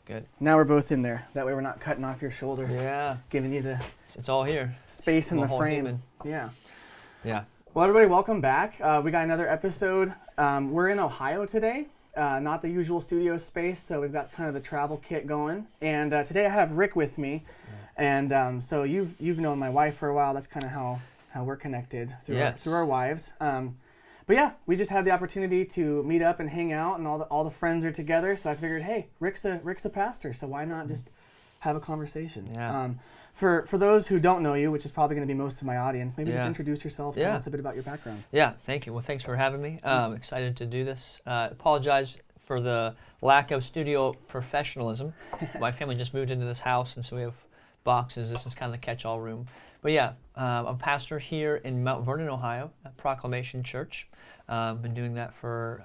Good. Now we're both in there. That way we're not cutting off your shoulder. Yeah. Giving you the It's all here. space in the frame. Human. Yeah. Yeah. Well, everybody, welcome back. We got another episode. We're in Ohio today, not the usual studio space, so we've got kind of the travel kit going. And today I have Rick with me, and so you've known my wife for a while. That's kind of how we're connected through our wives. But yeah, we just had the opportunity to meet up and hang out, and all the friends are together. So I figured, hey, Rick's a pastor, so why not just have a conversation? Yeah. For those who don't know you, which is probably going to be most of my audience, maybe just introduce yourself, tell Yeah. us a bit about your background. Yeah, thank you. Well, thanks for having me. Excited to do this. Apologize for the lack of studio professionalism. My family just moved into this house, and so we have boxes. This is kind of the catch-all room. But yeah, I'm a pastor here in Mount Vernon, Ohio, at Proclamation Church. Been doing that for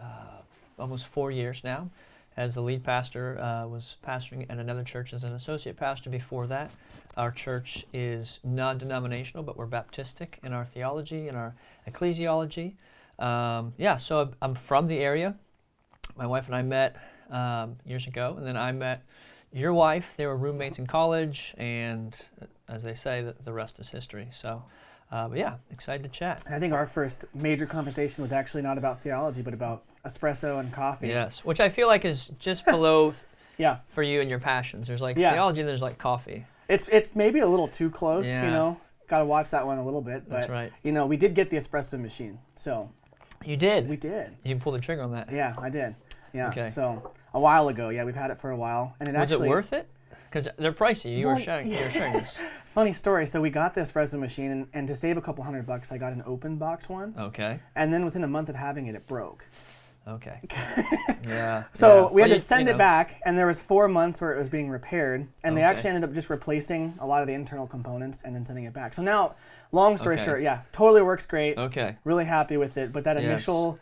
almost 4 years now. As the lead pastor, was pastoring at another church as an associate pastor before that. Our church is non-denominational, but we're Baptistic in our theology and our ecclesiology. So I'm from the area. My wife and I met years ago, and then I met your wife. They were roommates in college, and as they say, the rest is history. So, excited to chat. I think our first major conversation was actually not about theology, but about espresso and coffee. Yes, which I feel like is just below yeah. for you and your passions. There's like theology and there's like coffee. It's maybe a little too close, Yeah. Got to watch that one a little bit. But, That's right. we did get the espresso machine, so. You did? We did. You pulled the trigger on that? Yeah, I did. Yeah, Okay. So a while ago, we've had it for a while. And Was it worth it? Because they're pricey. You were sharing this. Funny story. So we got the espresso machine, and to save a couple $100, I got an open box one. Okay. And then within a month of having it, it broke. Okay. Yeah. So we had to send it back, and there was 4 months where it was being repaired, and they actually ended up just replacing a lot of the internal components and then sending it back. So now, long story short, totally works great. Okay. Really happy with it, but that initial,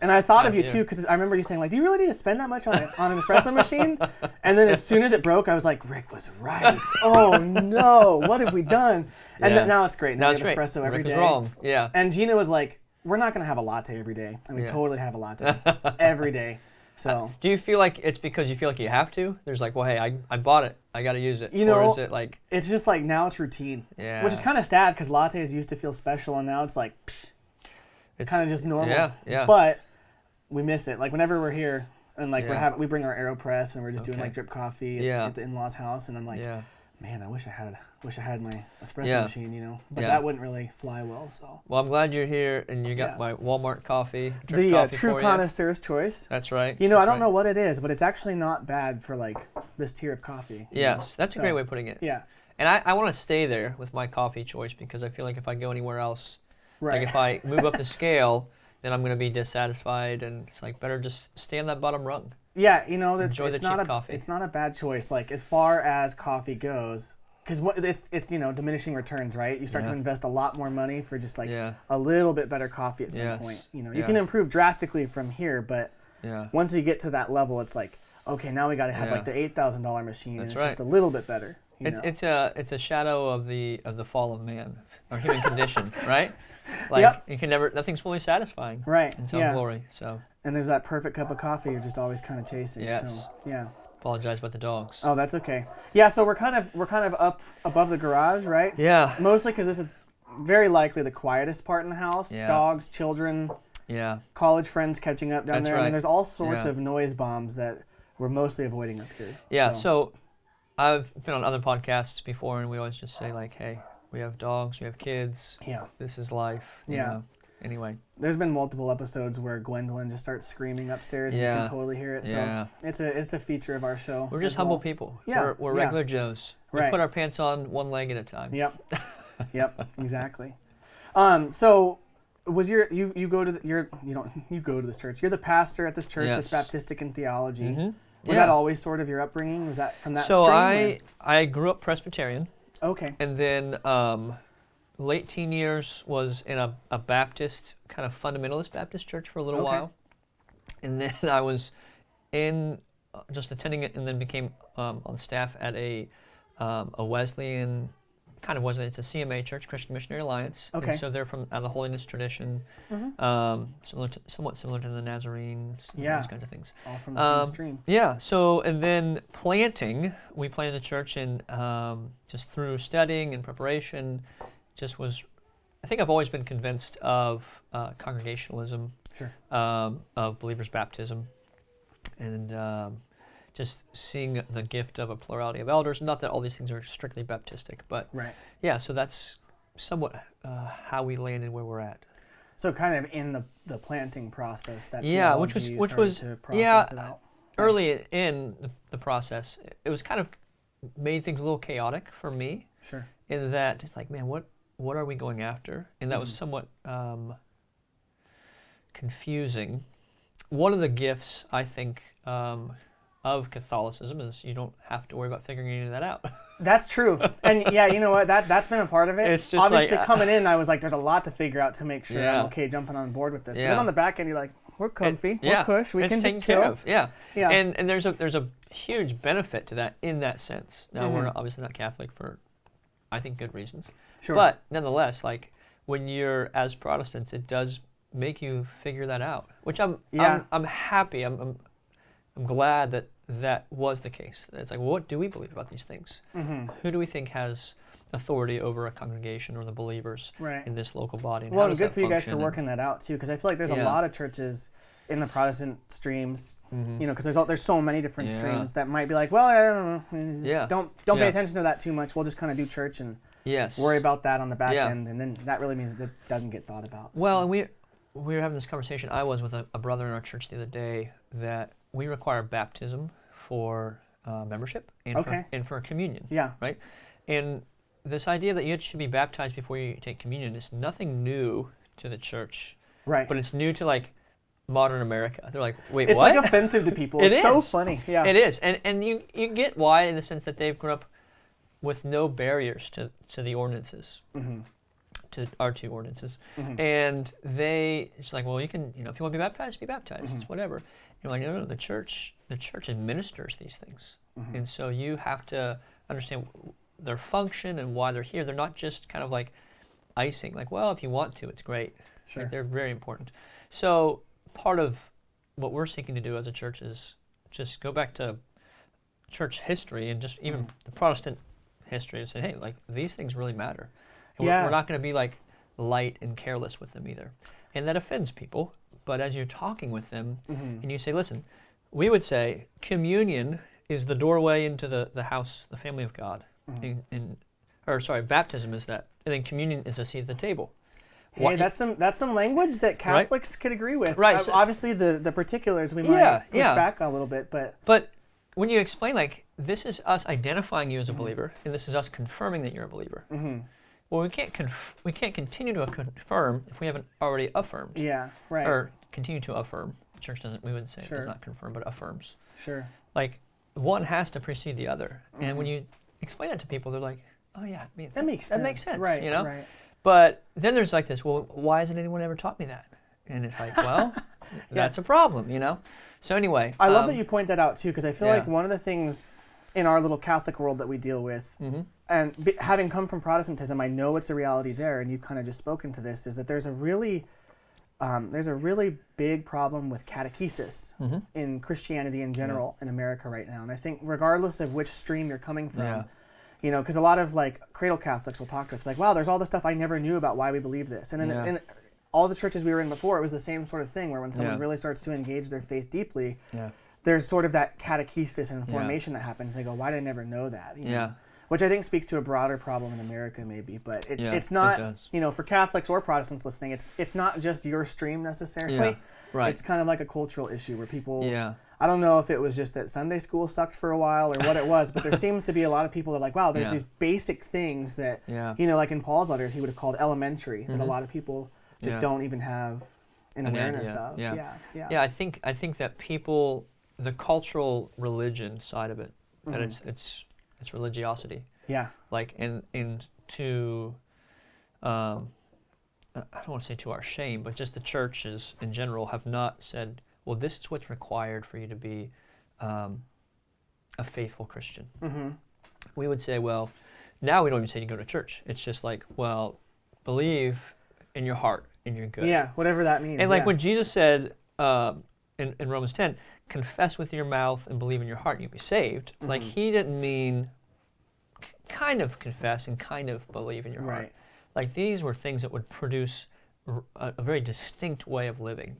and I thought of you too, because I remember you saying like, "Do you really need to spend that much on an espresso machine?" And then as soon as it broke, I was like, "Rick was right. Oh no, what have we done?" And now it's great. Now we have espresso every day. Rick was wrong. Yeah. And Gina was like, we're not going to have a latte every day. And we totally have a latte every day. So do you feel like it's because you feel like you have to? There's like, well, hey, I bought it. I got to use it. Or is it like... It's just like now it's routine. Yeah. Which is kind of sad because lattes used to feel special and now it's like, it's kind of just normal. Yeah, yeah. But we miss it. Like whenever we're here and like we bring our AeroPress and we're just doing like drip coffee at the in-laws' house, and I'm like, man, I wish I had my espresso machine, but that wouldn't really fly well. So. Well, I'm glad you're here, and you got my Walmart coffee, drip coffee the true connoisseur's choice. That's right. I don't know what it is, but it's actually not bad for like this tier of coffee. Yes, that's a great way of putting it. Yeah. And I want to stay there with my coffee choice because I feel like if I go anywhere else, like if I move up the scale, then I'm going to be dissatisfied, and it's like better just stay on that bottom rung. Yeah, Enjoy the cheap coffee. It's not a bad choice. Like as far as coffee goes, because it's diminishing returns, right? You start to invest a lot more money for just like a little bit better coffee at some point. You can improve drastically from here, but once you get to that level, it's like, okay, now we got to have like the $8,000 machine, and it's just a little bit better. It's a shadow of the fall of man, or human condition, right? Like you can never, nothing's fully satisfying, right? Until glory. So. And there's that perfect cup of coffee you're just always kind of chasing. Yes. So, yeah. Apologize about the dogs. Oh, that's okay. Yeah. So we're kind of up above the garage, right? Yeah. Mostly because this is very likely the quietest part in the house. Yeah. Dogs, children. Yeah. College friends catching up down there. Right. I mean, there's all sorts of noise bombs that we're mostly avoiding up here. Yeah. So I've been on other podcasts before, and we always just say like, hey, we have dogs, we have kids. Yeah. This is life. You know. Anyway. There's been multiple episodes where Gwendolyn just starts screaming upstairs and you can totally hear it. So it's a feature of our show. We're just humble people. Yeah. We're regular Joes. We put our pants on one leg at a time. Yep. Yep, exactly. So was you go to this church. You're the pastor at this church that's Baptistic in theology. Mm-hmm. Was that always sort of your upbringing? Was that from that stream? So I grew up Presbyterian. Okay. And then late teen years was in a Baptist, kind of fundamentalist Baptist church for a little while. And then I was in just attending it, and then became on staff at a Wesleyan kind of was. It's a CMA church, Christian Missionary Alliance. Okay. And so they're from the holiness tradition, somewhat similar to the Nazarene, those kinds of things. All from the same stream. Yeah. So, and then planting, we planted a church in just through studying and preparation, just was, I think I've always been convinced of congregationalism, Sure. Of believers' baptism, and just seeing the gift of a plurality of elders. Not that all these things are strictly Baptistic, but Right. yeah, so that's somewhat how we landed where we're at. So kind of in the planting process, that which theology was started to process it out. Early in the process, it was kind of made things a little chaotic for me. Sure. In that it's like, man, what are we going after? And that was somewhat confusing. One of the gifts, I think, of Catholicism is you don't have to worry about figuring any of that out. That's true. And yeah, you know what? That's been a part of it. It's just obviously like, coming in, I was like, there's a lot to figure out to make sure Yeah. I'm okay jumping on board with this. But Yeah. then on the back end, you're like, we're comfy, yeah. we're cush, we It's can taken just care chill. of. Yeah. Yeah. And there's a huge benefit to that in that sense. Now we're obviously not Catholic for, I think, good reasons. Sure. But nonetheless, like when you're as Protestants, it does make you figure that out, which I'm happy. I'm glad that was the case. It's like, well, what do we believe about these things? Who do we think has authority over a congregation or the believers Right. in this local body? And Well, how and does good that for you guys for function? working that out too, because I feel like there's a Yeah. lot of churches in the Protestant streams, you know, because there's so many different Yeah. streams that might be like, well, I don't know, just Yeah. don't Yeah. pay attention to that too much. We'll just kind of do church and Yes. worry about that on the back Yeah. end, and then that really means it doesn't get thought about. So. Well, and we were having this conversation. I was with a brother in our church the other day that we require baptism for membership and for communion. Yeah. Right? And this idea that you should be baptized before you take communion is nothing new to the church. Right. But it's new to like modern America. They're like, wait, It's what? like offensive to people. It It's so is. funny. Yeah. It is. And you get why, in the sense that they've grown up with no barriers to the ordinances. To our two ordinances. And it's like, well, you can, if you want to be baptized, it's whatever. And like, no, the church administers these things. And so you have to understand their function and why they're here. They're not just kind of like icing, like, well, if you want to, it's great. Sure. Like, they're very important. So part of what we're seeking to do as a church is just go back to church history and just even the Protestant history and say, hey, like, these things really matter. And we're not going to be like light and careless with them either. And that offends people. But as you're talking with them and you say, listen, we would say communion is the doorway into the house, the family of God. Baptism is that. And then communion is a seat at the table. Hey, that's some language that Catholics could agree with. Right. So, obviously, the particulars we might push back a little bit, but when you explain, like, this is us identifying you as a believer, and this is us confirming that you're a believer. Well, we can't continue to confirm if we haven't already affirmed. Yeah, right. Or continue to affirm. The church we wouldn't say it does not confirm, but affirms. Sure. Like, one has to precede the other. And when you explain that to people, they're like, oh yeah, that makes sense. That makes sense, right, you know? Right. But then there's like this, well, why hasn't anyone ever taught me that? And it's like, well, that's a problem, So anyway. I love that you point that out too, because I feel like one of the things in our little Catholic world that we deal with, and having come from Protestantism, I know it's a reality there, and you've kind of just spoken to this, is that there's a really big problem with catechesis in Christianity in general in America right now. And I think regardless of which stream you're coming from, because a lot of like cradle Catholics will talk to us like, wow, there's all this stuff I never knew about why we believe this. And then in all the churches we were in before, it was the same sort of thing where when someone really starts to engage their faith deeply, there's sort of that catechesis and formation that happens. They go, why did I never know that? You know? Which I think speaks to a broader problem in America maybe, but it's not, for Catholics or Protestants listening, it's not just your stream necessarily. Yeah, right. It's kind of like a cultural issue where people, I don't know if it was just that Sunday school sucked for a while or what it was, but there seems to be a lot of people that are like, wow, there's these basic things that, like in Paul's letters, he would have called elementary, that a lot of people just don't even have an awareness of. Yeah, I think that people, the cultural religion side of it, that it's religiosity. Yeah. Like, and to, I don't want to say to our shame, but just the churches in general have not said, well, this is what's required for you to be a faithful Christian. We would say, well, now we don't even say you go to church. It's just like, well, believe in your heart and you're good. Yeah, whatever that means. And like when Jesus said in Romans 10, confess with your mouth and believe in your heart and you'll be saved, like he didn't mean kind of confess and kind of believe in your heart. Like these were things that would produce a very distinct way of living.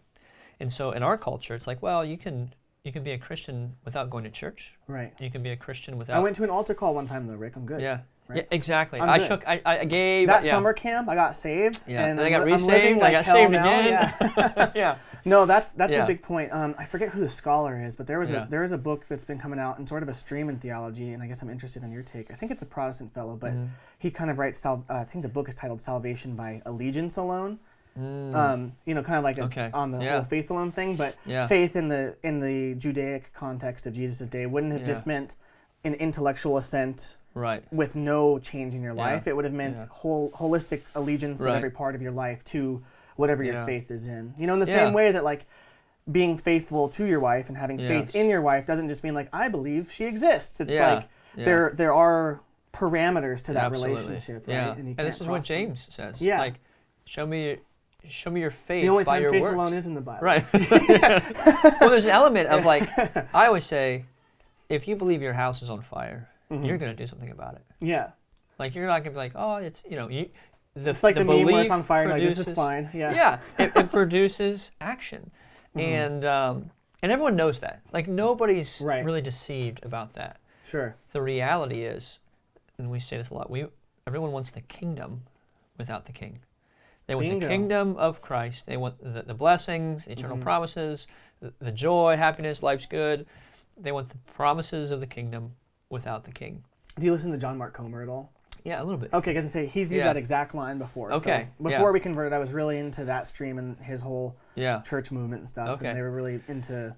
And so in our culture, it's like, well, you can be a Christian without going to church. Right. You can be a Christian without... I went to an altar call one time though, Rick. I'm good. Yeah. Right? Yeah, exactly. I gave... That summer camp, I got saved. Yeah. And then I got I'm resaved, living like I got hell saved now. again. Yeah. Yeah. No, that's a big point. I forget who the scholar is, but there is a book that's been coming out in sort of a stream in theology, and I guess I'm interested in your take. I think it's a Protestant fellow, but he kind of writes, I think the book is titled Salvation by Allegiance Alone. Kind of like on the whole faith alone thing, but faith in the Judaic context of Jesus' day wouldn't have just meant an intellectual assent with no change in your life. It would have meant holistic allegiance in every part of your life to whatever your faith is in. In the same way that like being faithful to your wife and having faith in your wife doesn't just mean like I believe she exists. It's like there are parameters to that relationship. Yeah. Right? And this is what James says. Yeah. Like show me your faith the only by time your faith works. alone is in the Bible. Right. Well, there's an element of like, I always say, if you believe your house is on fire, you're going to do something about it. Yeah. Like you're not going to be like, oh, it's, it's like the meme where it's on fire, like this is fine. Yeah. Yeah. It produces action. And everyone knows that. Like nobody's really deceived about that. Sure. The reality is, and we say this a lot, everyone wants the kingdom without the king. They want the kingdom of Christ. They want the blessings, eternal promises, the joy, happiness, life's good. They want the promises of the kingdom without the king. Do you listen to John Mark Comer at all? Yeah, a little bit. Okay, because he's used that exact line before. Okay. So before we converted, I was really into that stream and his whole church movement and stuff. Okay. And they were really into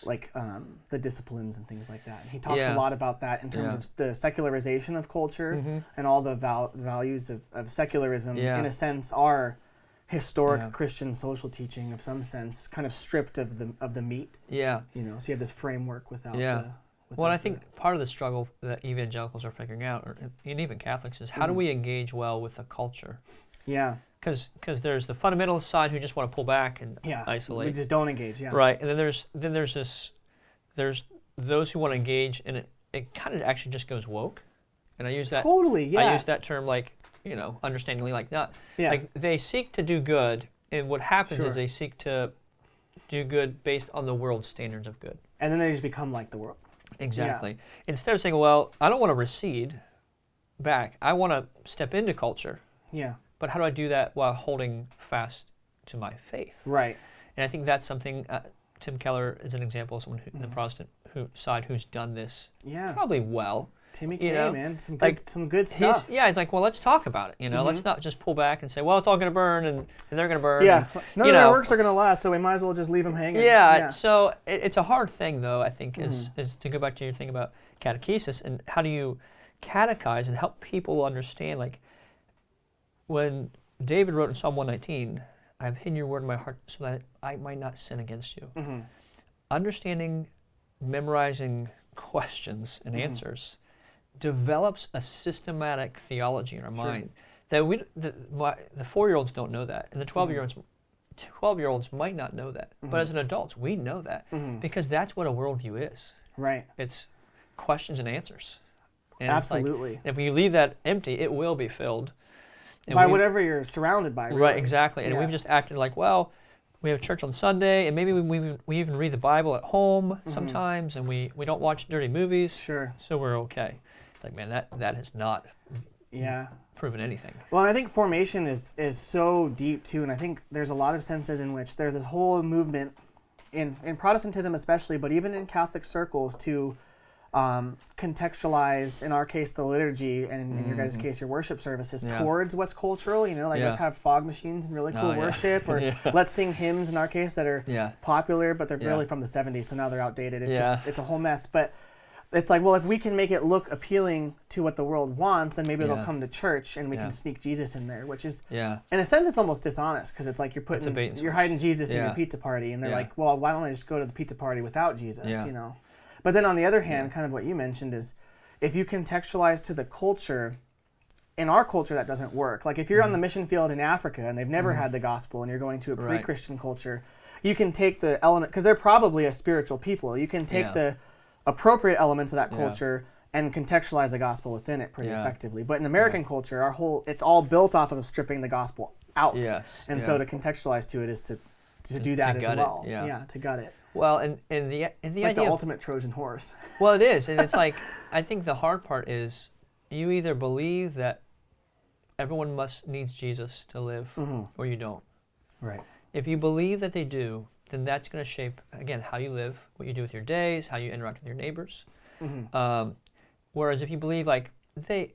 like the disciplines and things like that. And he talks a lot about that in terms of the secularization of culture and all the values of secularism, in a sense, are historic Christian social teaching of some sense, kind of stripped of the meat. Yeah. So you have this framework without the... Well, I think part of the struggle that evangelicals are figuring out, and even Catholics, is how do we engage well with the culture? Yeah. Because there's the fundamentalist side who just want to pull back and isolate. We just don't engage. Yeah. Right, and then there's those who want to engage, and it kind of actually just goes woke, and I use that totally. Yeah. I use that term like understandingly, like not like they seek to do good, and what happens is they seek to do good based on the world's standards of good, and then they just become like the world. Exactly. Yeah. Instead of saying, well, I don't want to recede back. I want to step into culture. Yeah. But how do I do that while holding fast to my faith? Right. And I think that's something, Tim Keller is an example of someone in the Protestant side who's done this probably well. Timmy K, man, some good stuff. It's like, well, let's talk about it. Let's not just pull back and say, well, it's all going to burn and they're going to burn. Yeah, none of their works are going to last, so we might as well just leave them hanging. Yeah. So it's a hard thing, though. I think is to go back to your thing about catechesis and how do you catechize and help people understand. Like when David wrote in Psalm 119, "I have hidden your word in my heart so that I might not sin against you." Understanding, memorizing questions and answers develops a systematic theology in our mind that the 4-year-olds don't know that, and the 12-year-olds might not know that. But as an adults, we know that because that's what a worldview is. Right. It's questions and answers. And absolutely. Like, if you leave that empty, it will be filled by whatever you're surrounded by. Really. Right. Exactly. And we've just acted like, well, we have church on Sunday, and maybe we even read the Bible at home sometimes, and we don't watch dirty movies. Sure. So we're okay. It's like, man, that has not proven anything. Well, and I think formation is so deep too, and I think there's a lot of senses in which there's this whole movement in Protestantism especially, but even in Catholic circles to contextualize, in our case, the liturgy, and in your guys' case, your worship services towards what's cultural. Let's have fog machines and really cool worship, or let's sing hymns, in our case, that are popular, but they're really from the 70s, so now they're outdated. It's a whole mess. But it's like, well, if we can make it look appealing to what the world wants, then maybe they'll come to church, and we can sneak Jesus in there, which is, in a sense, it's almost dishonest, because it's like you're hiding Jesus in your pizza party, and they're like, well, why don't I just go to the pizza party without Jesus, But then on the other hand, kind of what you mentioned is, if you contextualize to the culture in our culture that doesn't work. Like if you're on the mission field in Africa and they've never had the gospel and you're going to a pre-Christian culture, you can take the element, because they're probably a spiritual people, you can take the appropriate elements of that culture and contextualize the gospel within it pretty effectively. But in American culture, it's all built off of stripping the gospel out. And so to contextualize to it is to do that as well. To gut it. Well, and the it's like the ultimate Trojan horse. Well, it is, and it's like, I think the hard part is you either believe that everyone needs Jesus to live, or you don't. Right. If you believe that they do, then that's going to shape, again, how you live, what you do with your days, how you interact with your neighbors. Whereas if you believe like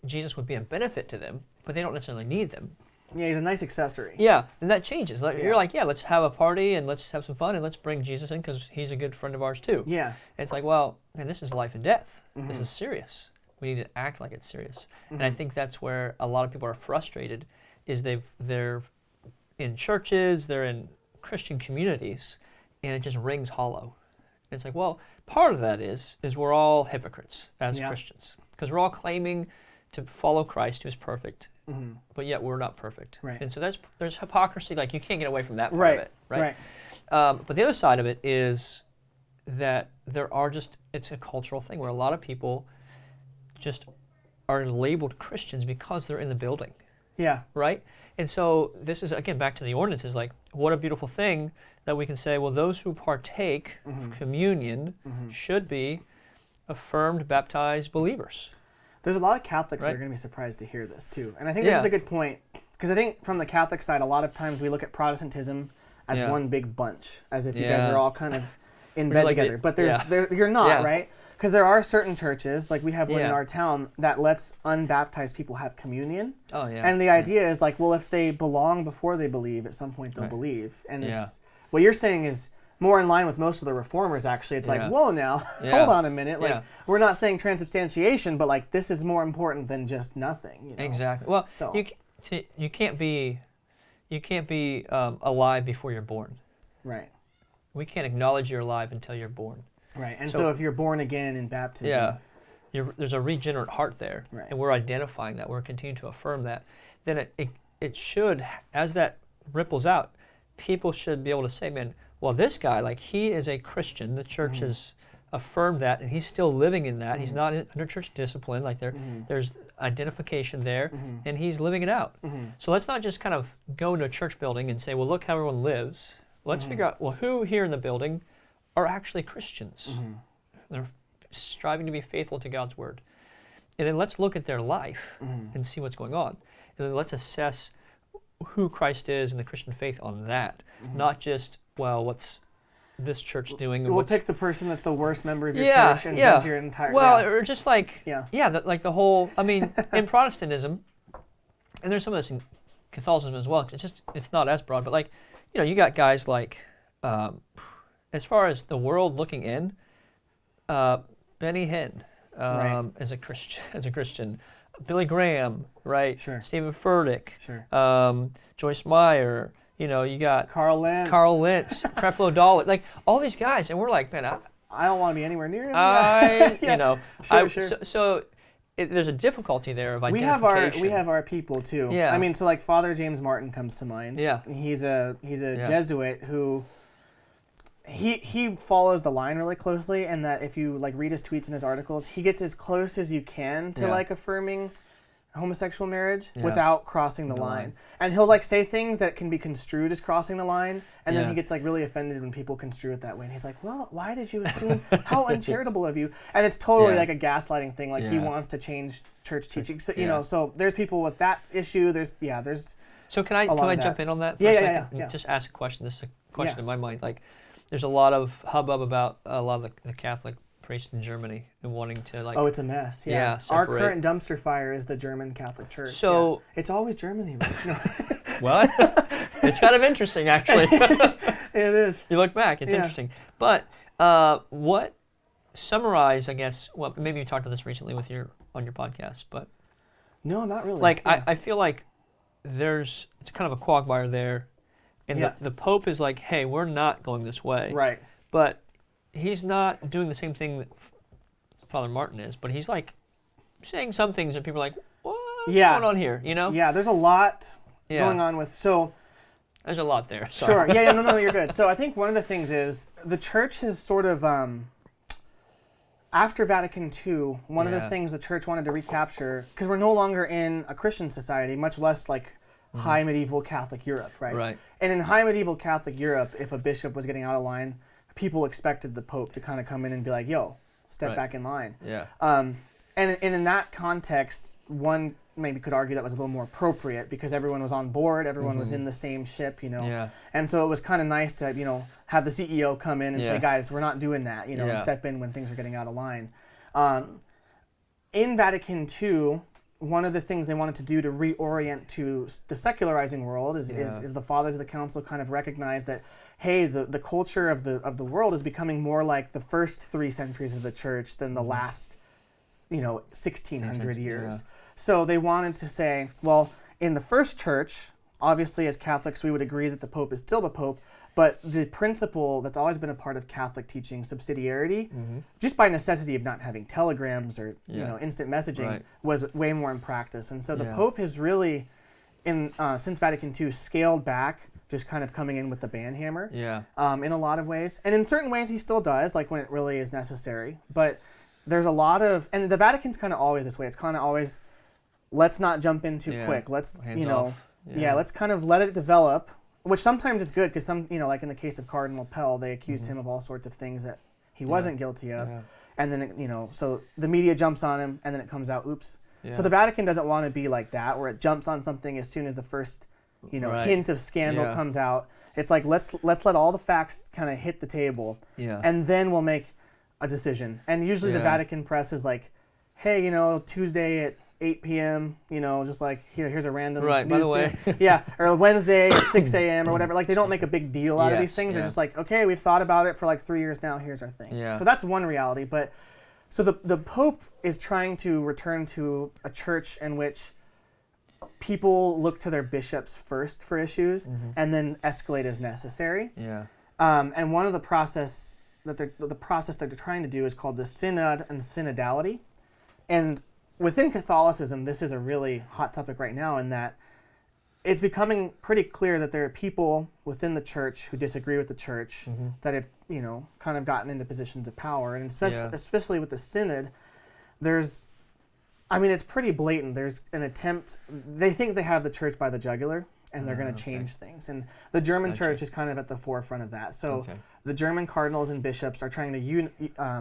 Jesus would be a benefit to them, but they don't necessarily need them. Yeah, he's a nice accessory. Yeah, and that changes. Like, you're like, let's have a party and let's have some fun and let's bring Jesus in because he's a good friend of ours too. Yeah. And it's like, well, man, this is life and death. This is serious. We need to act like it's serious. And I think that's where a lot of people are frustrated, is they're in churches, they're in Christian communities, and it just rings hollow. It's like, well, part of that is we're all hypocrites as Christians, because we're all claiming to follow Christ, who's perfect, but yet we're not perfect. Right. And so there's hypocrisy. Like, you can't get away from that part of it, right? But the other side of it is that it's a cultural thing where a lot of people just are labeled Christians because they're in the building. Yeah. Right? And so this is, again, back to the ordinances, like, what a beautiful thing that we can say, well, those who partake of communion should be affirmed, baptized believers. There's a lot of Catholics that are going to be surprised to hear this, too. And I think this is a good point, because I think from the Catholic side, a lot of times we look at Protestantism as one big bunch, as if you guys are all kind of in bed together. But you're not, right? Because there are certain churches, like we have one in our town, that lets unbaptized people have communion. Oh, yeah. And the idea is like, well, if they belong before they believe, at some point they'll believe. And it's what you're saying is more in line with most of the reformers, actually. It's like, whoa, now, hold on a minute. Like, we're not saying transubstantiation, but like, this is more important than just nothing. You know? Exactly. Well, you can't be alive before you're born. Right. We can't acknowledge you're alive until you're born. Right. And so if you're born again in baptism, there's a regenerate heart there, and we're identifying that. We're continuing to affirm that. Then it should, as that ripples out, people should be able to say, man, well, this guy, like, he is a Christian. The church has affirmed that, and he's still living in that. He's not under church discipline. Like, there's identification there, and he's living it out. So let's not just kind of go into a church building and say, well, look how everyone lives. Let's figure out, well, who here in the building are actually Christians. They're striving to be faithful to God's word. And then let's look at their life and see what's going on. And then let's assess who Christ is and the Christian faith on that, not just, well, what's this church doing? We'll pick the person that's the worst member of your church and judge your entire... or just like, like the whole, I mean, in Protestantism, and there's some of this in Catholicism as well, it's not as broad, but like, you got guys like, as far as the world looking in, Benny Hinn as a Christian, Billy Graham, right? Sure. Stephen Furtick, sure. Joyce Meyer, you got Carl Lentz, Creflo Dollar, like all these guys, and we're like, man, I don't want to be anywhere near them. So there's a difficulty there of identification. We have our people too. Yeah. I mean, so like Father James Martin comes to mind. Yeah. He's a Jesuit who he follows the line really closely, and that if you like read his tweets and his articles, he gets as close as you can to like affirming homosexual marriage without crossing the line. And he'll like say things that can be construed as crossing the line, and then he gets like really offended when people construe it that way. And he's like, well, why did you assume? How uncharitable of you. And it's totally like a gaslighting thing. Like he wants to change church teaching. So, so there's people with that issue. There's So can I jump in on that for a second? Yeah. Just ask a question. This is a question in my mind. Like, there's a lot of hubbub about a lot of the Catholic priests in Germany and wanting to like... Oh, it's a mess. Yeah. Our current dumpster fire is the German Catholic Church. So... It's always Germany, right? No. Well, it's kind of interesting, actually. It is. You look back, it's interesting. But summarize, I guess, well, maybe you talked about this recently on your podcast, but... No, not really. Like, I feel like it's kind of a quagmire there. And the Pope is like, hey, we're not going this way. Right. But he's not doing the same thing that Father Martin is, but he's like saying some things that people are like, what? what's going on here, you know? Yeah, there's a lot going on with, so. There's a lot there, sorry. Sure, yeah, no, you're good. So I think one of the things is, the church has sort of, after Vatican II, one of the things the church wanted to recapture, because we're no longer in a Christian society, much less like high medieval Catholic Europe, right? Right. And in high medieval Catholic Europe, if a bishop was getting out of line, people expected the Pope to kind of come in and be like, yo, step back in line. Yeah. And in that context, one maybe could argue that was a little more appropriate because everyone was on board, everyone was in the same ship, you know. Yeah. And so it was kind of nice to, you know, have the CEO come in and say, guys, we're not doing that, you know, and step in when things are getting out of line. In Vatican II, one of the things they wanted to do to reorient to the secularizing world is the fathers of the council kind of recognized that, hey, the culture of the world is becoming more like the first 3 centuries of the church than the last, you know, 1600 years. Yeah. So they wanted to say, well, in the first church, obviously as Catholics we would agree that the Pope is still the Pope, but the principle that's always been a part of Catholic teaching, subsidiarity, just by necessity of not having telegrams or you know instant messaging, was way more in practice. And so the Pope has really, since Vatican II, scaled back, just kind of coming in with the band hammer in a lot of ways. And in certain ways he still does, like when it really is necessary. But there's a lot of, and the Vatican's kind of always this way. It's kind of always, let's not jump in too quick. Let's, hands you know, off. let's kind of let it develop. Which sometimes is good because some, you know, like in the case of Cardinal Pell, they accused him of all sorts of things that he wasn't guilty of. And then, you know, so the media jumps on him and then it comes out, oops. So the Vatican doesn't want to be like that, where it jumps on something as soon as the first, you know, hint of scandal comes out. It's like, let's let all the facts kind of hit the table and then we'll make a decision. And usually the Vatican press is like, hey, you know, Tuesday at 8 p.m., you know, just like, here's a random news by the way. or Wednesday at 6 a.m. or whatever. Like, they don't make a big deal out of these things. They're just like, okay, we've thought about it for like 3 years now, here's our thing. So that's one reality. But, so the Pope is trying to return to a church in which people look to their bishops first for issues and then escalate as necessary. And one of the process that they're trying to do is called the synod and synodality. And within Catholicism, this is a really hot topic right now in that it's becoming pretty clear that there are people within the church who disagree with the church that have, you know, kind of gotten into positions of power. And especially with the synod, it's pretty blatant. There's an attempt, they think they have the church by the jugular and they're going to change things. And the German church is kind of at the forefront of that. So the German cardinals and bishops are trying to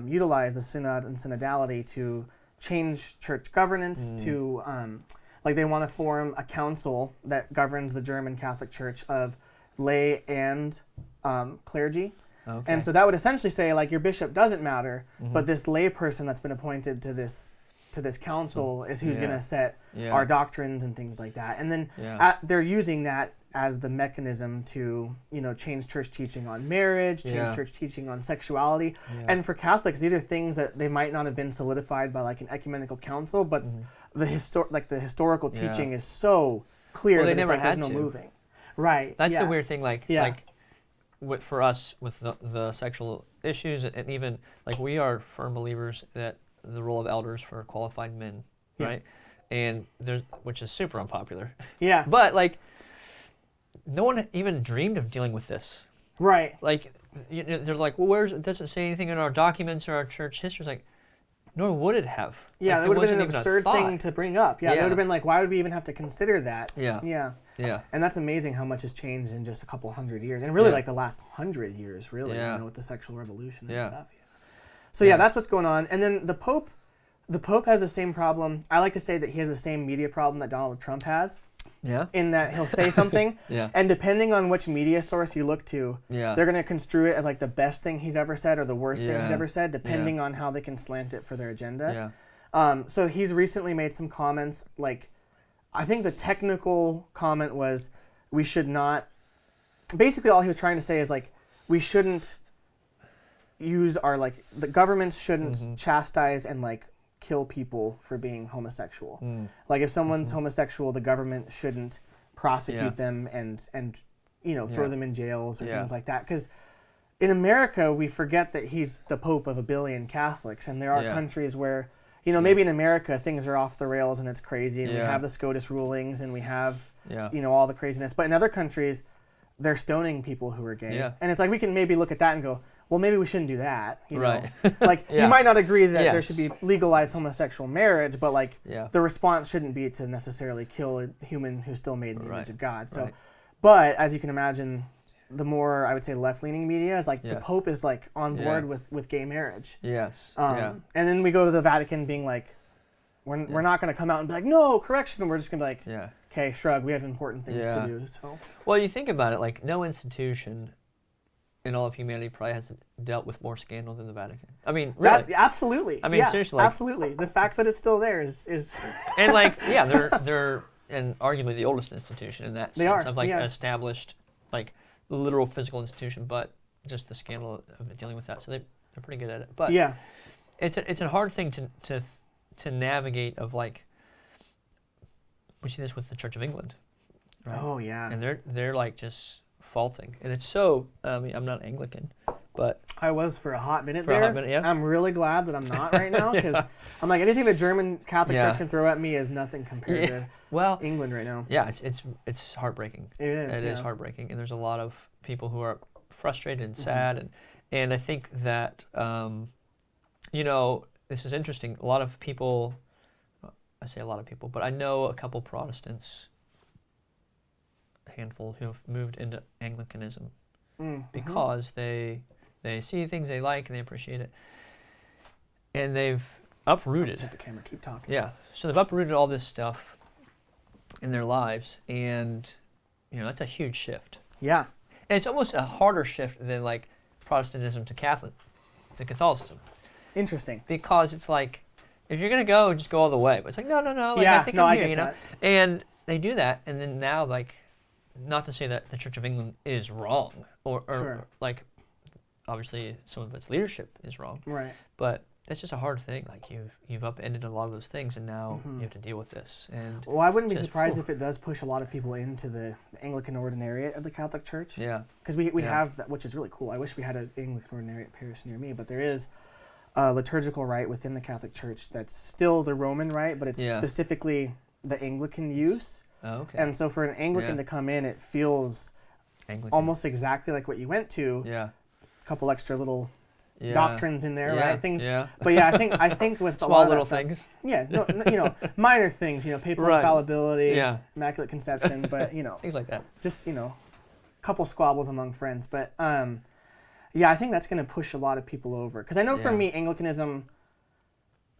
utilize the synod and synodality to change church governance, to like they want to form a council that governs the German Catholic Church of lay and clergy. And so that would essentially say, like, your bishop doesn't matter, but this lay person that's been appointed to this council is who's going to set our doctrines and things like that. And then they're using that as the mechanism to, you know, change church teaching on marriage, change church teaching on sexuality. And for Catholics, these are things that they might not have been solidified by like an ecumenical council, but the historical teaching is so clear that there's no moving. Right. That's the weird thing, like for us with the sexual issues, and even like we are firm believers that the role of elders for qualified men, right? And which is super unpopular. But like, no one even dreamed of dealing with this. Right. Like, they're like, well, it doesn't say anything in our documents or our church history. It's like, nor would it have. Yeah, like, that would have been an absurd thing to bring up. Yeah, that would have been like, why would we even have to consider that? Yeah. And that's amazing how much has changed in just a couple hundred years. And really like the last 100 years, really, you know, with the sexual revolution and stuff. So that's what's going on. And then the Pope has the same problem. I like to say that he has the same media problem that Donald Trump has. In that he'll say something, and depending on which media source you look to, they're going to construe it as like the best thing he's ever said or the worst thing he's ever said, depending on how they can slant it for their agenda. So he's recently made some comments, like, I think the technical comment was, we should not, basically all he was trying to say is like, we shouldn't use our, like, the governments shouldn't chastise and like kill people for being homosexual. Like if someone's homosexual, the government shouldn't prosecute them and you know, throw them in jails or things like that. Because in America, we forget that he's the Pope of 1 billion Catholics, and there are countries where maybe in America things are off the rails and it's crazy, and we Yeah. have the SCOTUS rulings and we have, Yeah. all the craziness. But in other countries, they're stoning people who are gay. Yeah. And it's like we can maybe look at that and go, well, maybe we shouldn't do that. Right. Like, Yeah. you might not agree that there Yes. should be legalized homosexual marriage, but like Yeah. the response shouldn't be to necessarily kill a human who's still made in the Right. image of God. So, Right. but as you can imagine, the more, I would say, left-leaning media is like Yeah. the Pope is like on Yeah. board with gay marriage. Yes. And then we go to the Vatican being like, we're not going to come out and be like, no, correction. We're just going to be like, Yeah. okay, shrug. We have important things Yeah. to do. So Well, you think about it, like no institution in all of humanity probably has dealt with more scandal than the Vatican. I mean, really. that, absolutely. I mean, yeah, seriously, like- absolutely. The fact that it's still there is And like, yeah, they're and arguably the oldest institution in that They sense are, of like yeah. an established, like literal physical institution, but just the scandal of dealing with that. So they're pretty good at it. But yeah, it's a hard thing to navigate of like. We see this with the Church of England, right? oh yeah. And they're like just faulting, and it's so. I mean, I'm not Anglican, but I was for a hot minute For a there. hot minute, yeah. I'm really glad that I'm not right now because I'm like, anything the German Catholic Yeah. Church can throw at me is nothing compared to well, England right now. yeah, it's heartbreaking. It is. It yeah. is heartbreaking, and there's a lot of people who are frustrated and Mm-hmm. sad, and I think that this is interesting. A lot of people, I say a lot of people, but I know a couple Protestants, a handful who have moved into Anglicanism Mm-hmm. because they see things they like and they appreciate it, and they've uprooted. Just hit the camera. Keep talking. Yeah, so they've uprooted all this stuff in their lives, and that's a huge shift. Yeah. And it's almost a harder shift than like Protestantism to Catholicism, Interesting. because it's like if you're gonna go, just go all the way. But it's like no. Like, Yeah, I think no, I'm I here, get you know. that. And they do that, and then now like, not to say that the Church of England is wrong, or Sure. like, obviously some of its leadership is wrong, Right. but that's just a hard thing. Like you've upended a lot of those things, and now Mhm. you have to deal with this. And Well, I wouldn't be Just- surprised whew. if it does push a lot of people into the Anglican ordinariate of the Catholic Church. yeah, Because we Yeah. have that, which is really cool. I wish we had an Anglican ordinariate parish near me, but there is a liturgical rite within the Catholic Church that's still the Roman rite, but it's Yeah. specifically the Anglican use. oh, okay. And so for an Anglican Yeah. to come in, it feels Anglican. almost exactly like what you went to. Yeah. A couple extra little Yeah. doctrines in there, Yeah. right? Things. Yeah. But yeah, I think with a Small lot of little that stuff, things. yeah, minor things, papal Right. infallibility, Yeah. immaculate conception, but Things like that. just a couple squabbles among friends. But yeah, I think that's going to push a lot of people over, because I know for Yeah. me, Anglicanism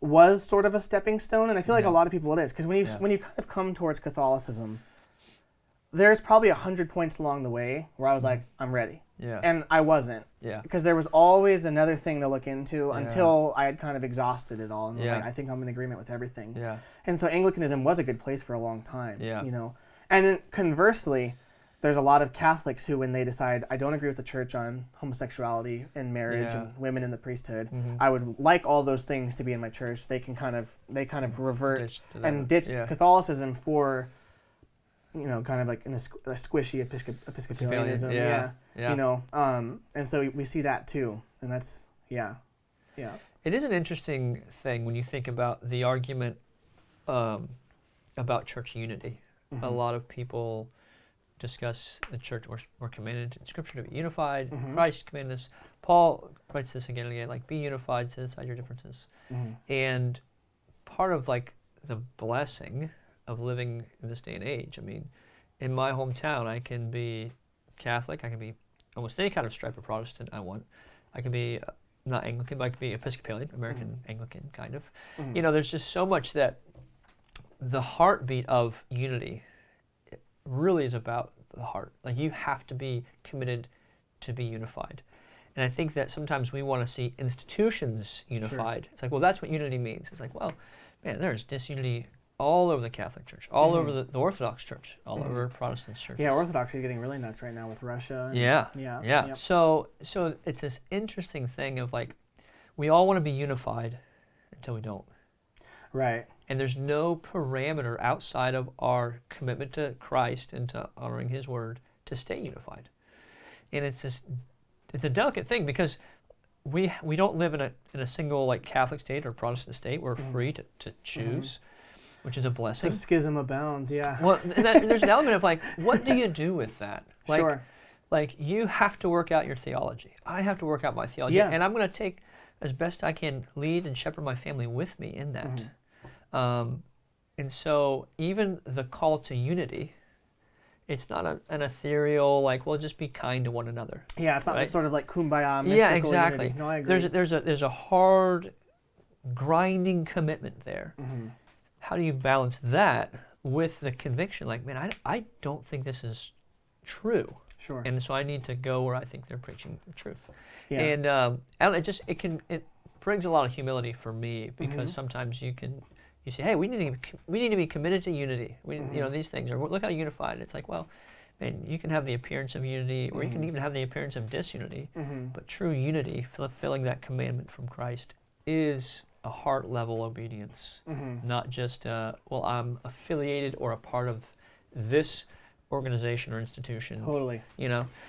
was sort of a stepping stone, and I feel like Yeah. a lot of people it is, because Yeah. when you kind of come towards Catholicism, there's probably 100 points along the way where I was like, I'm ready, Yeah. and I wasn't, Yeah. because there was always another thing to look into Yeah. until I had kind of exhausted it all, and was Yeah. like, I think I'm in agreement with everything. Yeah. And so Anglicanism was a good place for a long time. Yeah. And then conversely, there's a lot of Catholics who, when they decide, I don't agree with the church on homosexuality and marriage Yeah. and women in the priesthood, Mhm. I would like all those things to be in my church. They kind of revert Ditch to that. and ditch Yeah. Catholicism for, kind of like a squishy Episcopalianism. Yeah. Yeah. And so we see that too, and that's yeah. It is an interesting thing when you think about the argument about church unity. Mhm. A lot of people discuss the church, we're commanded in Scripture to be unified. Mhm. Christ commanded us. Paul writes this again and again, like, be unified, set aside your differences. Mhm. And part of like the blessing of living in this day and age, I mean, in my hometown, I can be Catholic, I can be almost any kind of stripe of Protestant I want. I can be not Anglican, but I can be Episcopalian, American Anglican kind of. Mhm. There's just so much that the heartbeat of unity really is about the heart. Like, you have to be committed to be unified. And I think that sometimes we want to see institutions unified. It's like, well, that's what unity means. It's like, well, man, there's disunity all over the Catholic Church, all over the Orthodox Church, all over Protestant churches. Yeah, Orthodoxy is getting really nuts right now with Russia. and- Yeah. Yeah. Yeah. Yep. So it's this interesting thing of like, we all want to be unified until we don't. Right. And there's no parameter outside of our commitment to Christ and to honoring His word to stay unified. And it's a delicate thing, because we don't live in a single like Catholic state or Protestant state. We're free to choose, which is a blessing. So schism abounds, yeah. Well, there's an element of like, what do you do with that? Like, Sure. Like you have to work out your theology. I have to work out my theology, Yeah. and I'm going to take as best I can lead and shepherd my family with me in that. And so even the call to unity, it's not an ethereal, like, well, just be kind to one another. Yeah, it's not right? this sort of like kumbaya mystical Yeah, exactly. unity. No, I agree. There's a hard, grinding commitment there. How do you balance that with the conviction, like, man, I don't think this is true. Sure. And so I need to go where I think they're preaching the truth. Yeah. And I don't know, it brings a lot of humility for me, because sometimes you say, hey, we need to be committed to unity. These things, or look how unified. It's like, well, man, you can have the appearance of unity, or you can even have the appearance of disunity, but true unity, fulfilling that commandment from Christ, is a heart level obedience, not just well, I'm affiliated or a part of this organization or institution. Totally.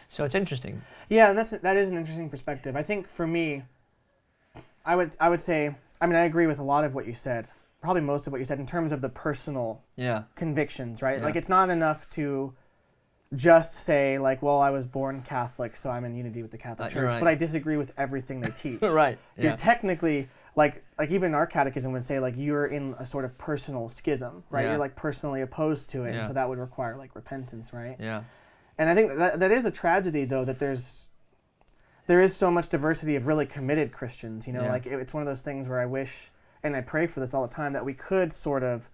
So it's interesting. Yeah, and that is an interesting perspective. I think for me, I would say, I agree with a lot of what you said, probably most of what you said in terms of the personal convictions, right? Yeah. Like, it's not enough to just say, like, well, I was born Catholic, so I'm in unity with the Catholic Church, right. but I disagree with everything they teach. Right. You're technically, like even our catechism would say, like, you're in a sort of personal schism, right? Yeah. You're like personally opposed to it, Yeah. and so that would require like repentance, right? Yeah. And I think that is a tragedy, though, that there is so much diversity of really committed Christians. Yeah. Like it's one of those things where I wish, and I pray for this all the time, that we could sort of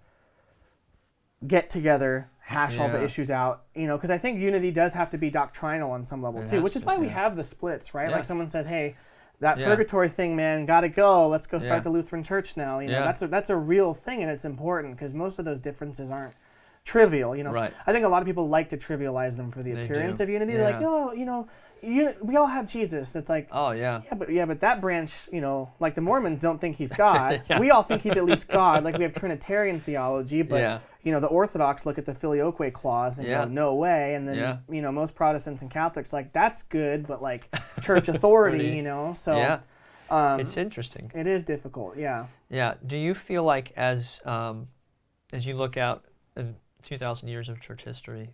get together, hash all the issues out, because I think unity does have to be doctrinal on some level too, which is why we have the splits, right? Like someone says, hey, that purgatory thing, man, gotta go. Let's go start the Lutheran Church now. That's a real thing, and it's important because most of those differences aren't trivial. Right. I think a lot of people like to trivialize them for the appearance of unity. They're like, oh, we all have Jesus. It's like, oh yeah, but that branch, like the Mormons don't think he's God. We all think he's at least God. Like we have Trinitarian theology, but the Orthodox look at the filioque clause and go, no way. And then most Protestants and Catholics like, that's good, but like church authority, So it's interesting. It is difficult. Yeah. Yeah. Do you feel like as you look out 2,000 years of church history?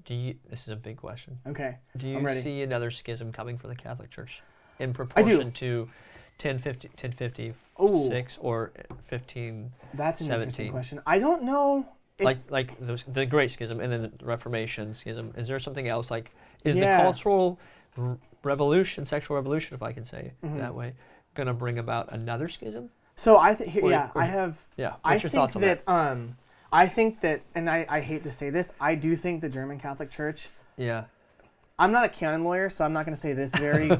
This is a big question. Okay. Do you see another schism coming for the Catholic Church in I proportion do. to 1056 or 1517? That's an interesting question. I don't know. Like the Great Schism and then the Reformation Schism. Is there something else? Like, is the cultural revolution, sexual revolution, if I can say it that way, going to bring about another schism? So I think, I have. Yeah. What's your thoughts on that? I think that, and I hate to say this, I do think the German Catholic Church. Yeah. I'm not a canon lawyer, so I'm not going to say this very,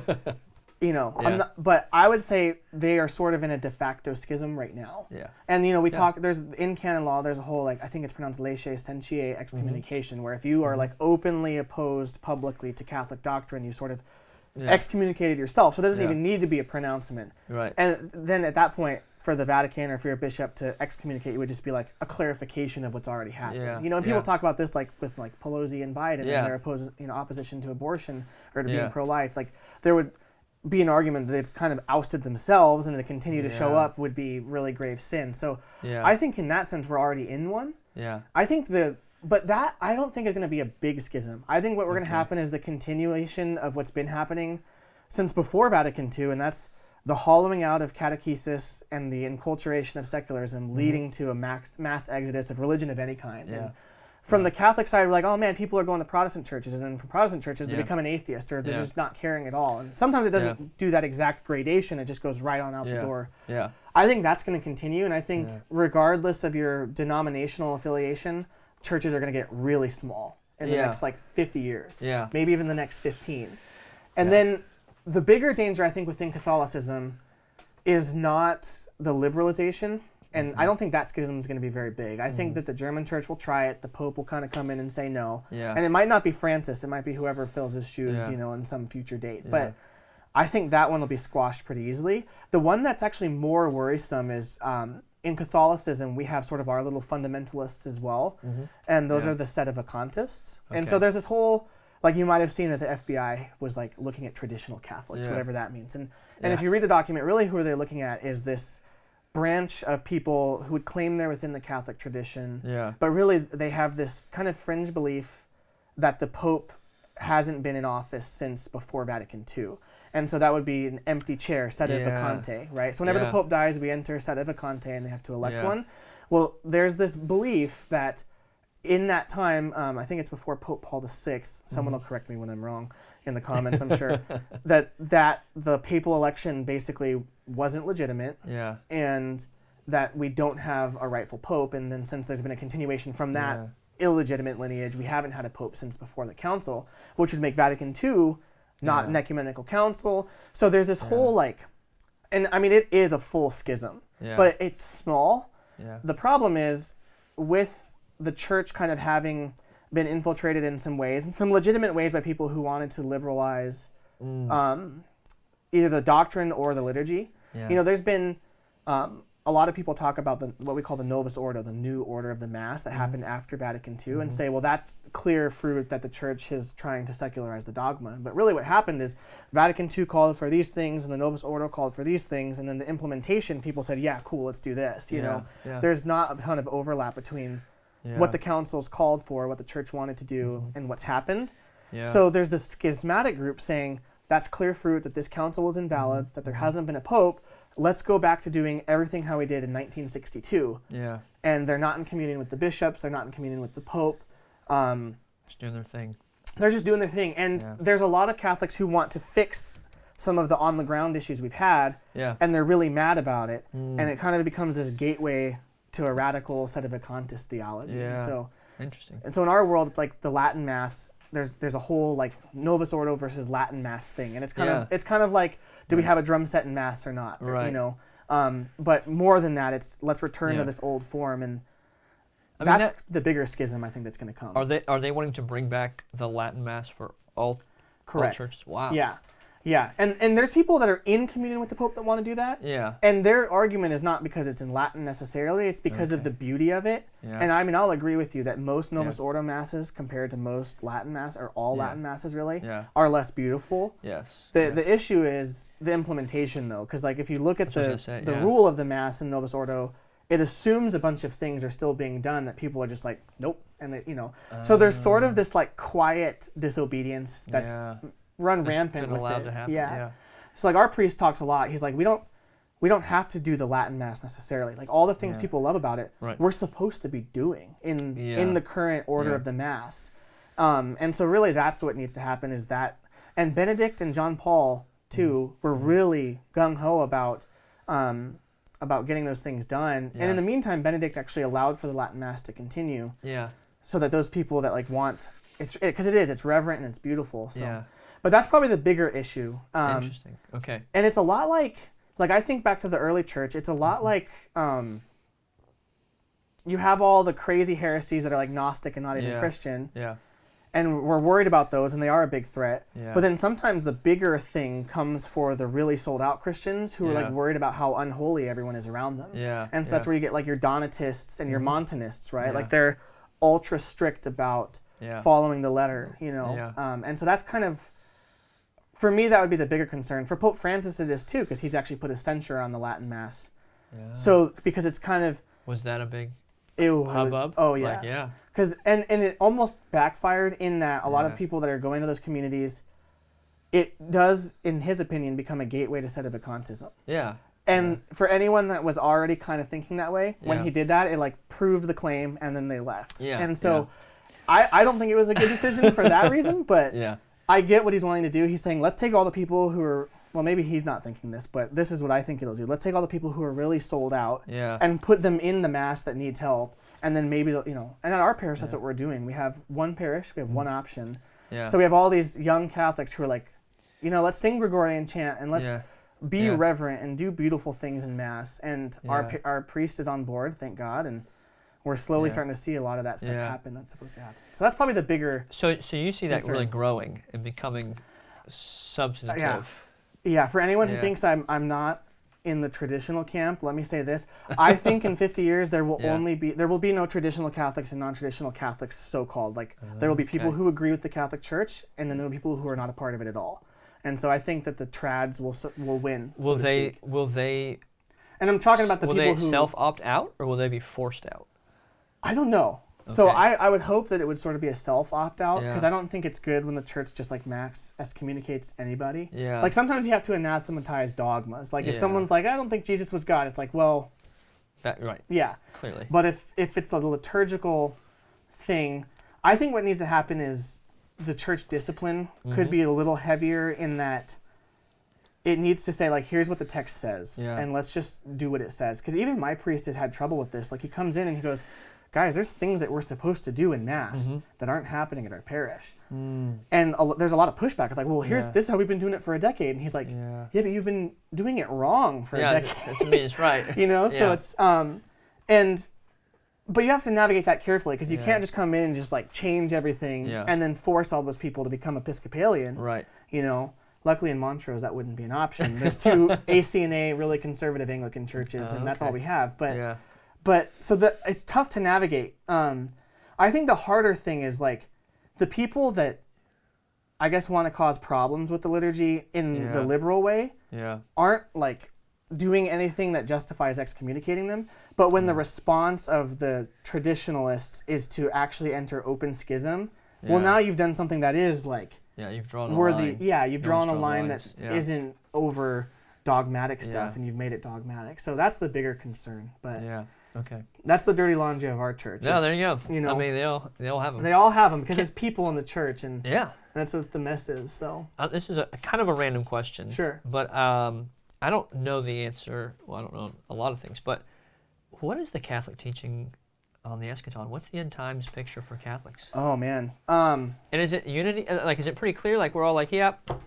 but I would say they are sort of in a de facto schism right now. Yeah. And we talk. There's in canon law. There's a whole I think it's pronounced lese sentiae excommunication, where if you are like openly opposed publicly to Catholic doctrine, you sort of excommunicated yourself. So there doesn't even need to be a pronouncement. Right. And then at that point, for the Vatican or for your bishop to excommunicate, it would just be like a clarification of what's already happened. Yeah. And people talk about this like with like Pelosi and Biden and their opposition to abortion or to being pro-life. Like there would be an argument that they've kind of ousted themselves, and to continue to show up would be really grave sin. So I think in that sense we're already in one. Yeah. I think but that I don't think is going to be a big schism. I think what we're going to happen is the continuation of what's been happening since before Vatican II, and that's the hollowing out of catechesis and the enculturation of secularism, leading to a mass exodus of religion of any kind. Yeah. And from the Catholic side, we're like, oh man, people are going to Protestant churches, and then from Protestant churches, they become an atheist, or they're just not caring at all. And sometimes it doesn't do that exact gradation; it just goes right on out the door. Yeah. I think that's going to continue, and I think regardless of your denominational affiliation, churches are going to get really small in the next 50 years. Yeah. Maybe even the next 15. And then the bigger danger, I think, within Catholicism is not the liberalization, and I don't think that schism is going to be very big. I think that the German church will try it, the Pope will kind of come in and say no, and it might not be Francis, it might be whoever fills his shoes, in some future date. But I think that one will be squashed pretty easily. The one that's actually more worrisome is in Catholicism, we have sort of our little fundamentalists as well, and those are the Sedevacantists. And so there's this whole like you might have seen that the FBI was like looking at traditional Catholics, whatever that means. And if you read the document, really who they're looking at is this branch of people who would claim they're within the Catholic tradition, but really they have this kind of fringe belief that the Pope hasn't been in office since before Vatican II. And so that would be an empty chair, sede vacante, right? So whenever the Pope dies, we enter sede vacante and they have to elect one. Well, there's this belief that in that time, I think it's before Pope Paul VI, someone will correct me when I'm wrong in the comments, I'm sure, that the papal election basically wasn't legitimate, and that we don't have a rightful Pope, and then since there's been a continuation from that illegitimate lineage, we haven't had a Pope since before the Council, which would make Vatican II not an ecumenical council. So there's this whole like, and I mean it is a full schism, but it's small. The problem is with the church kind of having been infiltrated in some ways, in some legitimate ways by people who wanted to liberalize either the doctrine or the liturgy. You know, there's been a lot of people talk about what we call the Novus Ordo, the new order of the Mass that happened after Vatican II, and say, well, that's clear fruit that the church is trying to secularize the dogma. But really what happened is Vatican II called for these things, and the Novus Ordo called for these things, and then the implementation, people said, yeah, cool, let's do this. You know, there's not a ton of overlap between what the councils called for, what the church wanted to do, and what's happened. So there's this schismatic group saying, that's clear fruit that this council was invalid, that there hasn't been a pope. Let's go back to doing everything how we did in 1962. And they're not in communion with the bishops. They're not in communion with the pope. Just doing their thing. They're just doing their thing. And there's a lot of Catholics who want to fix some of the on-the-ground issues we've had, and they're really mad about it. And it kind of becomes this gateway to a radical sedevacantist theology. And so, interesting. And so in our world, like the Latin Mass, there's a whole like Novus Ordo versus Latin Mass thing, and it's kind of like, do we have a drum set in Mass or not? You know, but more than that, let's return to this old form, and that's the bigger schism I think that's going to come. Are they wanting to bring back the Latin Mass for all churches? Wow. Yeah, and there's people that are in communion with the Pope that want to do that. And their argument is not because it's in Latin necessarily, it's because of the beauty of it. And I mean, I'll agree with you that most Novus Ordo Masses compared to most Latin Mass, or all Latin Masses really, are less beautiful. The issue is the implementation though, because like if you look at the rule of the Mass in Novus Ordo, it assumes a bunch of things are still being done that people are just like, nope. And you know, so there's sort of this like quiet disobedience that's run rampant with it. To happen. So like our priest talks a lot. He's like, we don't have to do the Latin Mass necessarily. Like all the things people love about it, we're supposed to be doing in the current order of the Mass. And so really that's what needs to happen is that. And Benedict and John Paul too were really gung-ho about getting those things done. And in the meantime, Benedict actually allowed for the Latin Mass to continue. So that those people that like want, because it's reverent and it's beautiful. So. But that's probably the bigger issue. Interesting. Okay. And it's a lot like I think back to the early church, it's a lot like you have all the crazy heresies that are like Gnostic and not even Christian. And we're worried about those, and they are a big threat. But then sometimes the bigger thing comes for the really sold out Christians who are like worried about how unholy everyone is around them. And so that's where you get like your Donatists and your Montanists, right? Like they're ultra strict about following the letter, you know? And so that's kind of, for me, that would be the bigger concern. For Pope Francis, it is too, because he's actually put a censure on the Latin Mass. So, because it's kind of... Was that a big hubbub? Oh, yeah. Because and it almost backfired in that a lot of people that are going to those communities, it does, in his opinion, become a gateway to sedevacantism. And for anyone that was already kind of thinking that way, when he did that, it like proved the claim, and then they left. And so, I don't think it was a good decision for that reason, but... I get what he's wanting to do. He's saying, let's take all the people who are, well, maybe he's not thinking this, but this is what I think it'll do. Let's take all the people who are really sold out and put them in the Mass that needs help. And then maybe, you know, and at our parish, that's what we're doing. We have one parish, we have one option. So we have all these young Catholics who are like, you know, let's sing Gregorian chant and let's be reverent and do beautiful things in Mass. And our priest is on board, thank God. And we're slowly starting to see a lot of that stuff happen that's supposed to happen. So that's probably the bigger So you see that really growing and becoming substantive. Yeah, for anyone who thinks I'm not in the traditional camp. Let me say this. I think in 50 years there will be no traditional Catholics and non-traditional Catholics, so-called. Like there will be people who agree with the Catholic Church, and then there will be people who are not a part of it at all. And so I think that the trads will win. Will they? And I'm talking about the people who... Will they self-opt out, or will they be forced out? I don't know. Okay. So I would hope that it would sort of be a self-opt-out, because I don't think it's good when the church just like max excommunicates anybody. Yeah. Like sometimes you have to anathematize dogmas. Like if someone's like, I don't think Jesus was God, it's like, well... Right. Yeah. Clearly. But if it's a liturgical thing, I think what needs to happen is the church discipline could be a little heavier in that it needs to say, like, here's what the text says, and let's just do what it says. Because even my priest has had trouble with this. Like, he comes in and he goes, guys, there's things that we're supposed to do in Mass that aren't happening at our parish. And there's a lot of pushback. It's like, well, this is how we've been doing it for a decade. And he's like, yeah, but you've been doing it wrong for a decade. Yeah, to me, it's right. You know, so it's, but you have to navigate that carefully, because you can't just come in and just, like, change everything and then force all those people to become Episcopalian. Right. You know? Luckily in Montrose, that wouldn't be an option. There's 2 ACNA really conservative Anglican churches, and that's all we have. But so it's tough to navigate. I think the harder thing is, like, the people that I guess want to cause problems with the liturgy in the liberal way aren't, like, doing anything that justifies excommunicating them. But when the response of the traditionalists is to actually enter open schism, well, now you've done something that is, like, you've drawn worthy. a line. Yeah, you've drawn a line that isn't over dogmatic stuff, and you've made it dogmatic. So that's the bigger concern. But that's the dirty laundry of our church. Yeah, there you go. You know, I mean, they all have them. They all have them because it's people in the church, and that's what the mess is. So this is a kind of a random question. Sure. But I don't know the answer. Well, I don't know a lot of things. But what is the Catholic teaching on the eschaton? What's the end times picture for Catholics? Oh man. And is it unity? Like, is it pretty clear? Like, we're all like,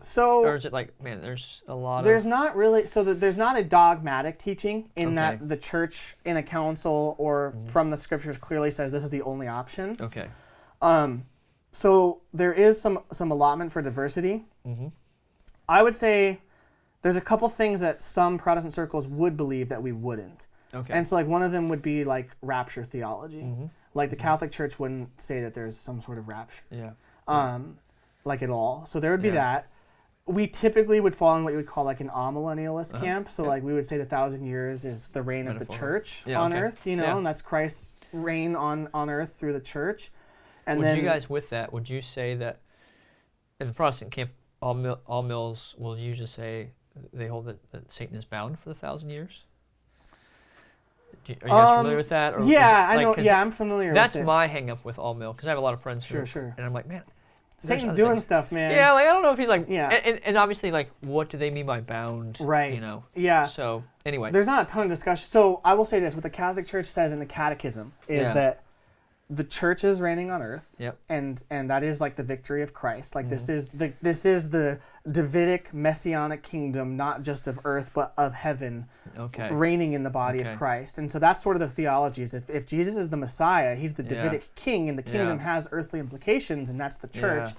So. Or is it like, man, there's a lot. There's not really. So there's not a dogmatic teaching in that the church in a council or from the scriptures clearly says this is the only option. Okay. So there is some allotment for diversity. I would say there's a couple things that some Protestant circles would believe that we wouldn't. Okay. And so, like, one of them would be, like, rapture theology. Like, the Catholic Church wouldn't say that there's some sort of rapture. Like, at all. So there would be that. We typically would fall in what you would call, like, an amillennialist camp. So, like, we would say the 1,000 years is the reign of the church on earth, you know, and that's Christ's reign on earth through the church. And would you guys, with that, would you say that in the Protestant camp, all mills will usually say they hold that Satan is bound for the 1,000 years? Are you guys familiar with that? Or I know. Yeah, I'm familiar with it. That's my hang-up with all mill, because I have a lot of friends who and I'm like, man, Satan's doing stuff, man. Yeah, like, I don't know if he's like, and obviously, like, what do they mean by bound? Right. You know? Yeah. So, anyway. There's not a ton of discussion. So, I will say this, what the Catholic Church says in the Catechism is that the church is reigning on earth, and that is, like, the victory of Christ. Like, this is the Davidic messianic kingdom, not just of earth, but of heaven, reigning in the body of Christ. And so that's sort of the theology, is if Jesus is the Messiah, he's the Davidic king, and the kingdom has earthly implications, and that's the church.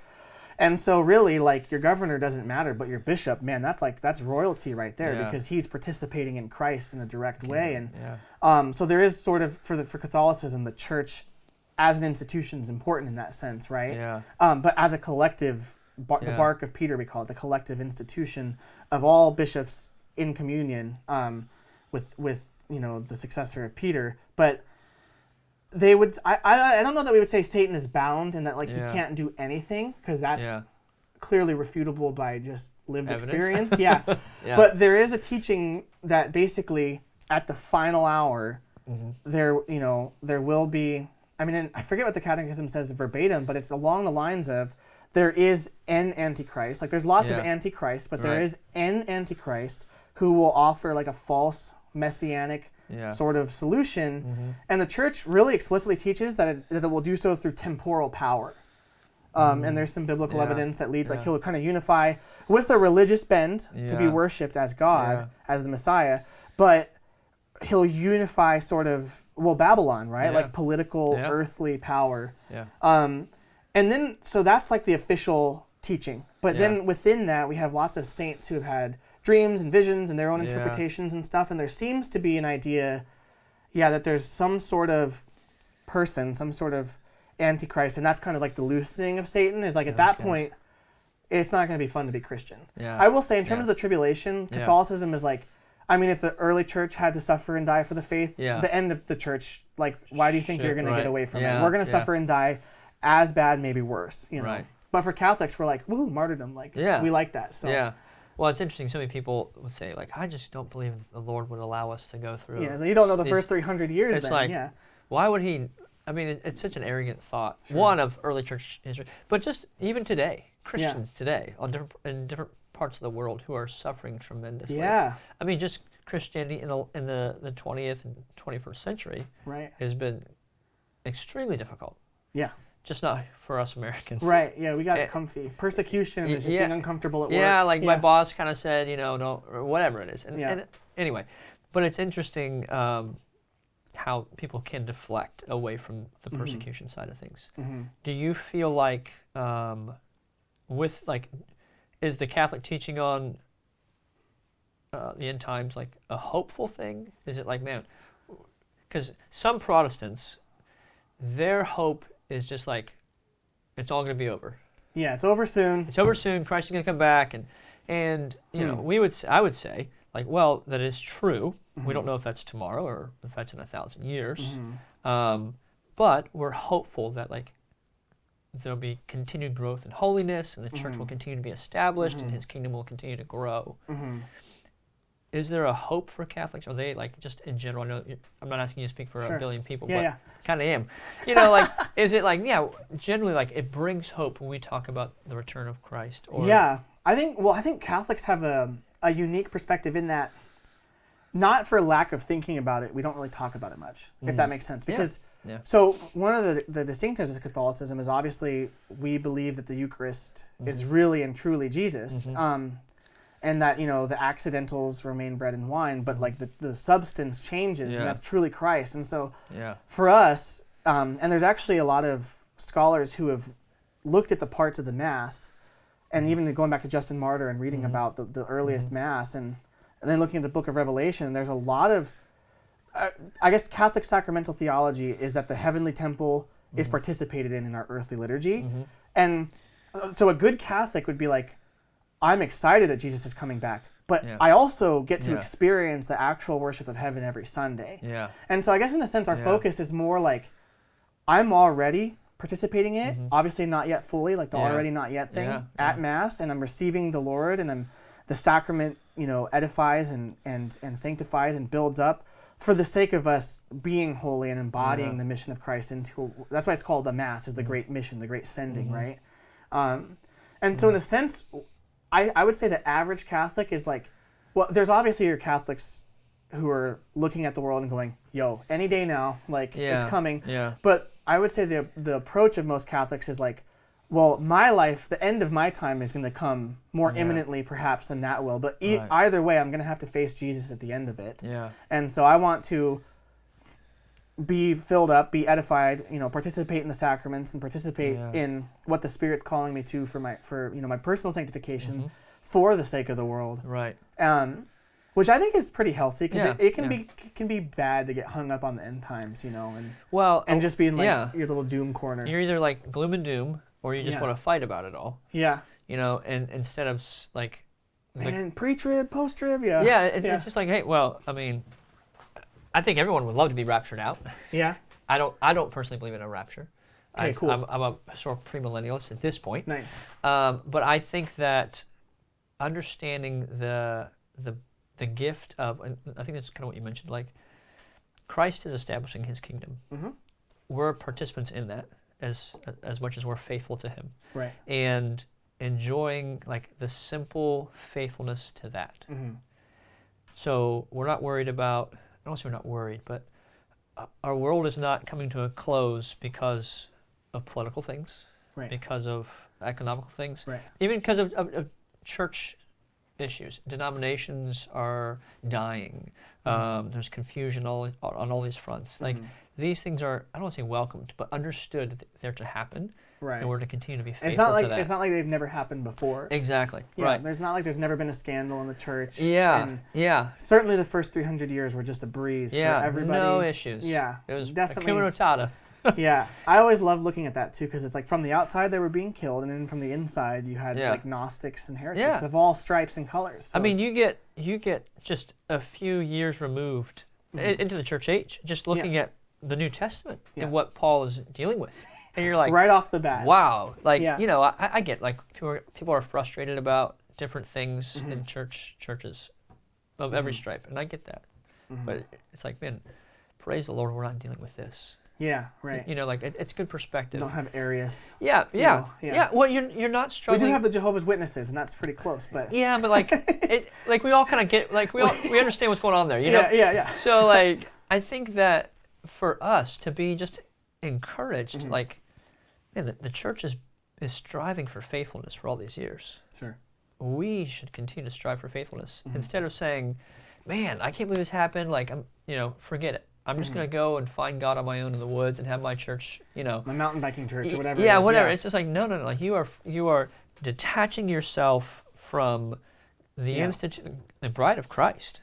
And so really, like, your governor doesn't matter, but your bishop, man, that's royalty right there, because he's participating in Christ in a direct way. And so there is sort of, for Catholicism, the church as an institution is important in that sense, right? Yeah. But as a collective, the bark of Peter, we call it, the collective institution of all bishops in communion with you know, the successor of Peter. But they would, I don't know that we would say Satan is bound and that, like, he can't do anything, because that's clearly refutable by just lived experience. But there is a teaching that basically at the final hour, there will be, I mean, and I forget what the Catechism says verbatim, but it's along the lines of there is an Antichrist. Like, there's lots of Antichrists, but there is an Antichrist who will offer, like, a false messianic sort of solution. And the Church really explicitly teaches that it will do so through temporal power. And there's some biblical evidence that leads, like, he'll kind of unify with a religious bend to be worshipped as God, as the Messiah, but he'll unify sort of, well, Babylon, right? Like political, earthly power. And then, so that's like the official teaching. But then within that, we have lots of saints who have had dreams and visions and their own Yeah. interpretations and stuff. And there seems to be an idea, that there's some sort of person, some sort of antichrist, and that's kind of like the loosening of Satan. Is like at that point, it's not going to be fun to be Christian. Yeah. I will say, in terms of the tribulation, Catholicism is like, I mean, if the early church had to suffer and die for the faith, the end of the church, like, why do you think you're going to get away from it? We're going to suffer and die as bad, maybe worse, you know. Right. But for Catholics, we're like, woo, martyrdom, like, we like that. So. Yeah. Well, it's interesting. So many people would say, like, I just don't believe the Lord would allow us to go through. Yeah, so you don't know the first 300 years. It's then, like, why would he? I mean, it's such an arrogant thought. Sure. One of early church history, but just even today, Christians today in different parts of the world who are suffering tremendously. Yeah. I mean, just Christianity in the 20th and 21st century has been extremely difficult. Yeah. Just not for us Americans. Right, yeah, we got it comfy. Persecution is just being uncomfortable at work. Yeah, like my boss kind of said, don't, or whatever it is. And anyway, but it's interesting how people can deflect away from the persecution side of things. Mm-hmm. Do you feel like, is the Catholic teaching on the end times like a hopeful thing? Is it like, man, because some Protestants, their hope is just like, it's all going to be over. Yeah, it's over soon. It's over soon. Christ is going to come back, and you know, I would say, like, well, that is true. We don't know if that's tomorrow or if that's in 1,000 years, but we're hopeful that like there'll be continued growth in holiness, and the church will continue to be established, and His kingdom will continue to grow. Is there a hope for Catholics? Are they like just in general? I know I'm not asking you to speak for a billion people, but kind of am. You know, like, is it like generally like it brings hope when we talk about the return of Christ? Or I think Catholics have a unique perspective in that, not for lack of thinking about it, we don't really talk about it much, if that makes sense. Because so one of the distinctives of Catholicism is obviously we believe that the Eucharist is really and truly Jesus. And that, the accidentals remain bread and wine, but like the substance changes, and that's truly Christ. And so for us, and there's actually a lot of scholars who have looked at the parts of the Mass, and even going back to Justin Martyr and reading about the earliest Mass, and then looking at the book of Revelation, there's a lot of, I guess Catholic sacramental theology is that the heavenly temple is participated in our earthly liturgy. And so a good Catholic would be like, I'm excited that Jesus is coming back, but I also get to experience the actual worship of heaven every Sunday. And so I guess in a sense our focus is more like, I'm already participating in it, obviously not yet fully, like the already not yet thing at Mass, and I'm receiving the Lord, and the sacrament, edifies and sanctifies and builds up for the sake of us being holy and embodying the mission of Christ that's why it's called the Mass, is the great mission, the great sending, right? And so in a sense, I would say the average Catholic is like, well, there's obviously your Catholics who are looking at the world and going, yo, any day now, like, it's coming. But I would say the approach of most Catholics is like, well, my life, the end of my time is going to come more imminently perhaps than that will. But either way, I'm going to have to face Jesus at the end of it. And so I want to be filled up, be edified, participate in the sacraments and participate in what the Spirit's calling me to for my personal sanctification for the sake of the world. Right. Which I think is pretty healthy, because it can be bad to get hung up on the end times, and just be in like your little doom corner. You're either like gloom and doom, or you just want to fight about it all. And instead of like. And pre-trib, post-trib, it's just like, hey, well, I mean, I think everyone would love to be raptured out. I don't personally believe in a rapture. Okay, cool. I'm a sort of premillennialist at this point. Nice. But I think that understanding the gift of, and I think that's kind of what you mentioned, like Christ is establishing His kingdom. We're participants in that as much as we're faithful to Him. Right. And enjoying like the simple faithfulness to that. So we're not worried about. I don't say we're not worried, but our world is not coming to a close because of political things, because of economical things, even because of church issues. Denominations are dying. There's confusion on all these fronts. Like these things are, I don't want to say welcomed, but understood that they're to happen. Right. And we're to continue to be faithful it's not like to that. it's not like they've never happened before. Exactly. Yeah, right. There's not like there's never been a scandal in the church. Yeah. And yeah. certainly the first 300 years were just a breeze for everybody. No issues. Yeah. It was definitely. Hakuna Matata. Yeah. I always love looking at that too, because it's like from the outside they were being killed, and then from the inside you had like Gnostics and heretics of all stripes and colors. So I mean, you get just a few years removed into the church age, just looking at the New Testament and what Paul is dealing with. And you're like, right off the bat. Wow. Like, you know, I get like people are frustrated about different things in churches of every stripe. And I get that. But it's like, man, praise the Lord, we're not dealing with this. Yeah, right. You know, like it's good perspective. You don't have Arius. Yeah. Well, you're not struggling. We do have the Jehovah's Witnesses, and that's pretty close, but yeah, but like we all kind of get we understand what's going on there, you know? Yeah. So like I think that for us to be just encouraged, like, man, the church is striving for faithfulness for all these years. Sure. We should continue to strive for faithfulness instead of saying, man, I can't believe this happened. Like, forget it. I'm just going to go and find God on my own in the woods and have my church, my mountain biking church or whatever. Yeah, whatever. It's just like, no. Like you are detaching yourself from the institute, the bride of Christ,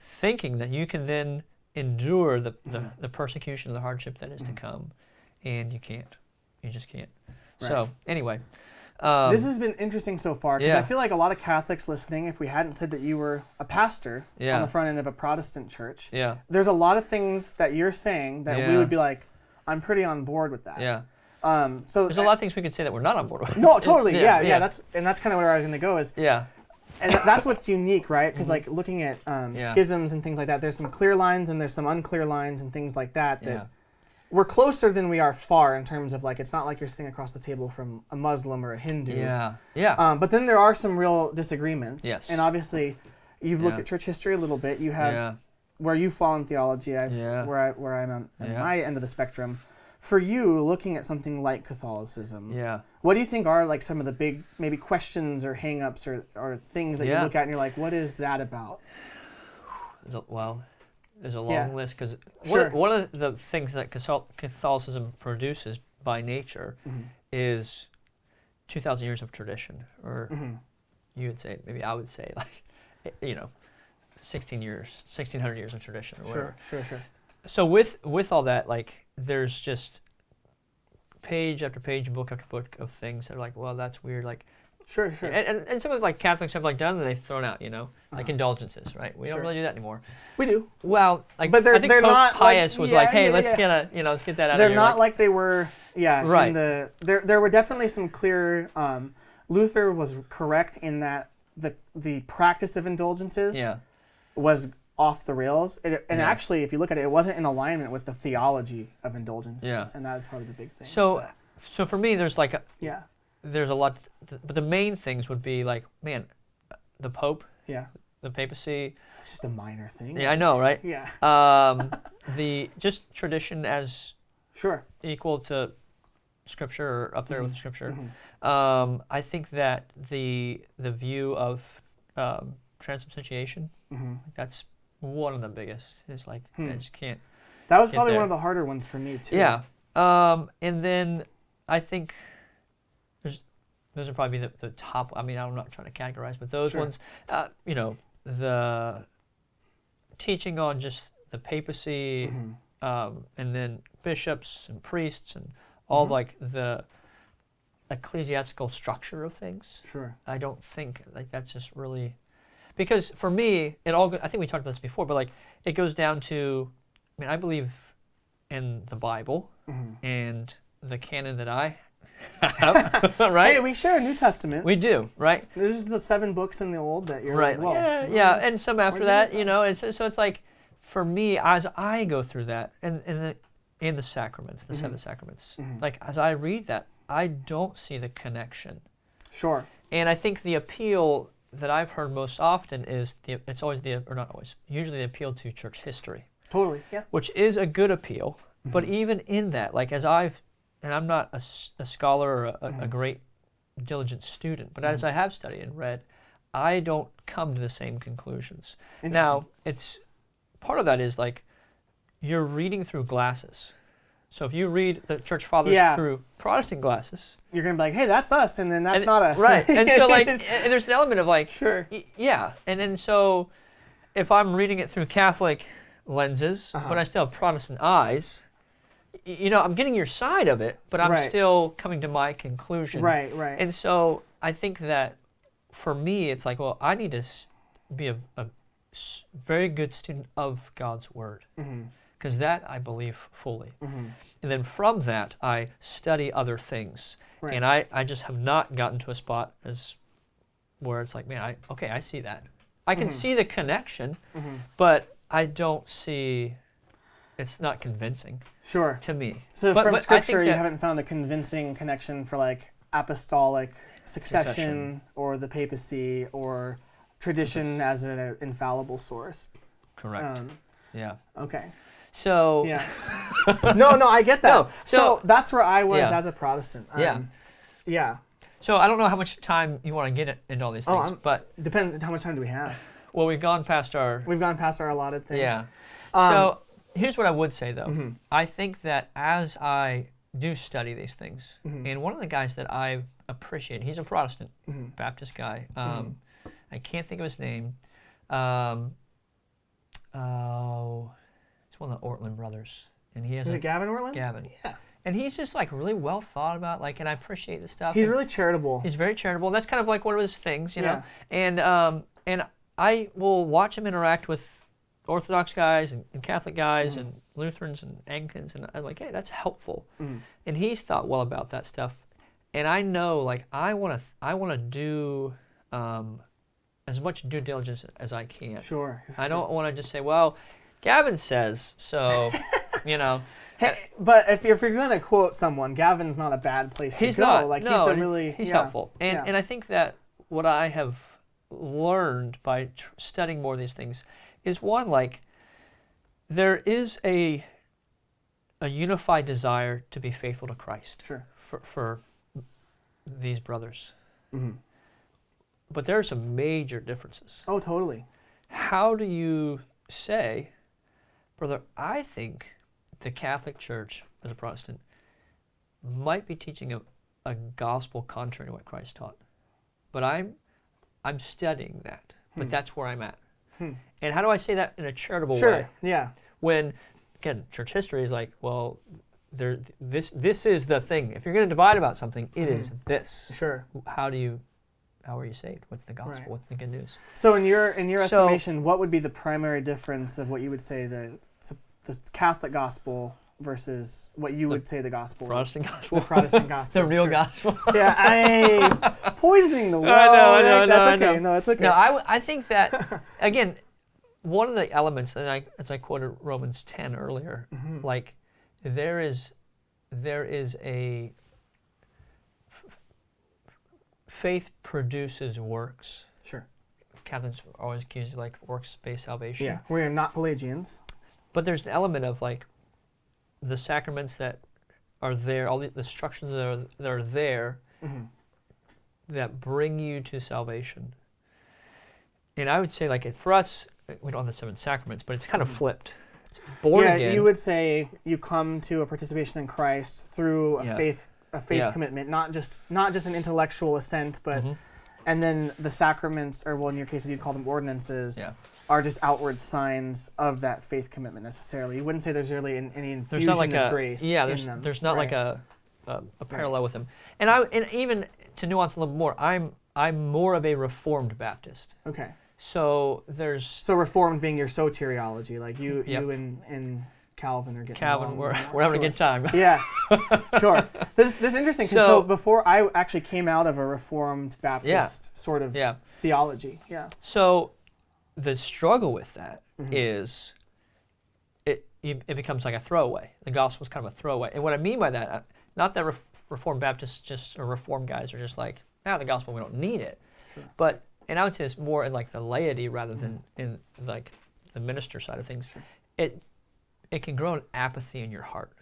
thinking that you can then endure the persecution and the hardship that is to come, and you can't. You just can't. Right. So anyway. This has been interesting so far, because I feel like a lot of Catholics listening, if we hadn't said that you were a pastor on the front end of a Protestant church, there's a lot of things that you're saying that we would be like, I'm pretty on board with that. Yeah. So there's a lot of things we could say that we're not on board with. No, totally. Yeah. That's kind of where I was going to go is. Yeah. And that's what's unique, right? Because like looking at schisms and things like that, there's some clear lines and there's some unclear lines and things like that. We're closer than we are far in terms of like, it's not like you're sitting across the table from a Muslim or a Hindu. Yeah. But then there are some real disagreements. Yes. And obviously, you've looked at church history a little bit. You have where you fall in theology, where I'm on my end of the spectrum. For you, looking at something like Catholicism, what do you think are like some of the big maybe questions or hang-ups or things that you look at and you're like, what is that about? Well, there's a long list, because one of the things that Catholicism produces by nature is 2,000 years of tradition, or you would say, maybe I would say, like, 1,600 years of tradition, or whatever. Sure. So with all that, like, there's just page after page, book after book of things that are like, well, that's weird, like. Sure. And some of like Catholics have like done, and they've thrown out, like indulgences, right? We don't really do that anymore. We do. Well, like, but I think they're Pope not Pius was like, hey, let's get let's get that out of here. They're not like they were, right. There were definitely some clear, Luther was correct in that the practice of indulgences was off the rails. Actually, if you look at it, it wasn't in alignment with the theology of indulgences, and that's probably the big thing. So for me, there's like there's a lot, but the main things would be like, man, the Pope, the papacy. It's just a minor thing. Yeah, I know, right? Yeah. The just tradition as equal to Scripture, or up there with Scripture. I think that the view of transubstantiation, that's one of the biggest. It's like I just can't. That was probably one of the harder ones for me too. Yeah. And then I think those would probably be the top. I mean, I'm not trying to categorize, but those ones, the teaching on just the papacy, and then bishops and priests and all like the ecclesiastical structure of things. Sure. I don't think like that's just really, because for me, I think we talked about this before, but like it goes down to, I mean, I believe in the Bible and the canon that I have, right? Hey, we share a New Testament. We do, right? This is the 7 books in the Old that you're right. like, well, yeah, and some after that, and so it's like, for me, as I go through that, and the sacraments, the 7 sacraments, like as I read that, I don't see the connection. Sure. And I think the appeal that I've heard most often is it's always or not always, usually the appeal to church history. Totally, yeah. Which is a good appeal, but even in that, like and I'm not a scholar or a great diligent student, but as I have studied and read, I don't come to the same conclusions. Now, it's part of that is like you're reading through glasses. So if you read the Church Fathers through Protestant glasses, you're gonna be like, hey, that's us, and then that's not us. Right. And so like, and there's an element of like, sure, yeah. And then so if I'm reading it through Catholic lenses, but I still have Protestant eyes, I'm getting your side of it, but I'm still coming to my conclusion. Right. And so I think that for me, it's like, well, I need to be a very good student of God's Word. Because that I believe fully. And then from that, I study other things. And I just have not gotten to a spot where it's like, man, I see that. I can see the connection, but I don't see, it's not convincing to me. So from Scripture, you haven't found a convincing connection for like apostolic succession or the papacy or tradition as an infallible source. Correct. Yeah. Okay. So no, I get that. No, so that's where I was as a Protestant. Yeah. So I don't know how much time you want to get into all these things, but depends. How much time do we have? Well, we've gone past our allotted thing. Yeah. So here's what I would say though. I think that as I do study these things, and one of the guys that I appreciate, he's a Protestant Baptist guy. I can't think of his name. It's one of the Ortland brothers, and he has. Is it Gavin Ortland? Gavin. Yeah. And he's just like really well thought about, like, and I appreciate the stuff. He's really charitable. He's very charitable, and that's kind of like one of his things, you know. And I will watch him interact with Orthodox guys and Catholic guys and Lutherans and Anglicans, and I'm like, hey, that's helpful. And he's thought well about that stuff, and I know, like, I want to do as much due diligence as I can. Sure. I don't want to just say, well, Gavin says, so, Hey, but if you're going to quote someone, Gavin's not a bad place to go. He's not. Like, no, he's helpful. And I think that what I have learned by studying more of these things is, one, like, there is a unified desire to be faithful to Christ. Sure. For these brothers. But there are some major differences. Oh, totally. How do you say, brother, I think the Catholic Church, as a Protestant, might be teaching a gospel contrary to what Christ taught. But I'm studying that. But that's where I'm at. And how do I say that in a charitable way? Sure, yeah. When, again, church history is like, well, this is the thing. If you're going to divide about something, it is this. Sure. How are you saved? What's the gospel? Right. What's the good news? So in your estimation, what would be the primary difference of what you would say the Catholic gospel versus what you would say the gospel Protestant gospel? The Protestant gospel. The real gospel. Yeah, poisoning the well. I know. That's okay. No, that's okay. No, I think that, again, one of the elements, and as I quoted Romans 10 earlier, like, there is a faith produces works. Sure. Catholics are always accused of, like, works-based salvation. Yeah, we are not Pelagians. But there's an element of, like, the sacraments that are there, all the structures that are there that bring you to salvation. And I would say, like, for us, we don't have the 7 sacraments, but it's kind of flipped. It's born again. You would say you come to a participation in Christ through a faith commitment, not just an intellectual assent, but and then the sacraments, or well, in your cases you'd call them ordinances, are just outward signs of that faith commitment necessarily. You wouldn't say there's really any infusion of grace. Yeah, there's not like a parallel with them. And even to nuance a little more, I'm more of a Reformed Baptist. Okay. So Reformed being your soteriology, like you and Calvin are getting along. We're having a good time. Yeah, sure. This is interesting because so before I actually came out of a Reformed Baptist sort of theology. Yeah. So the struggle with that is it becomes like a throwaway. The gospel is kind of a throwaway. And what I mean by that, not that Reformed Baptists or Reformed guys are just like, the gospel, we don't need it. Sure. But, and I would say it's more in like the laity rather than in like the minister side of things. Sure. It can grow an apathy in your heart.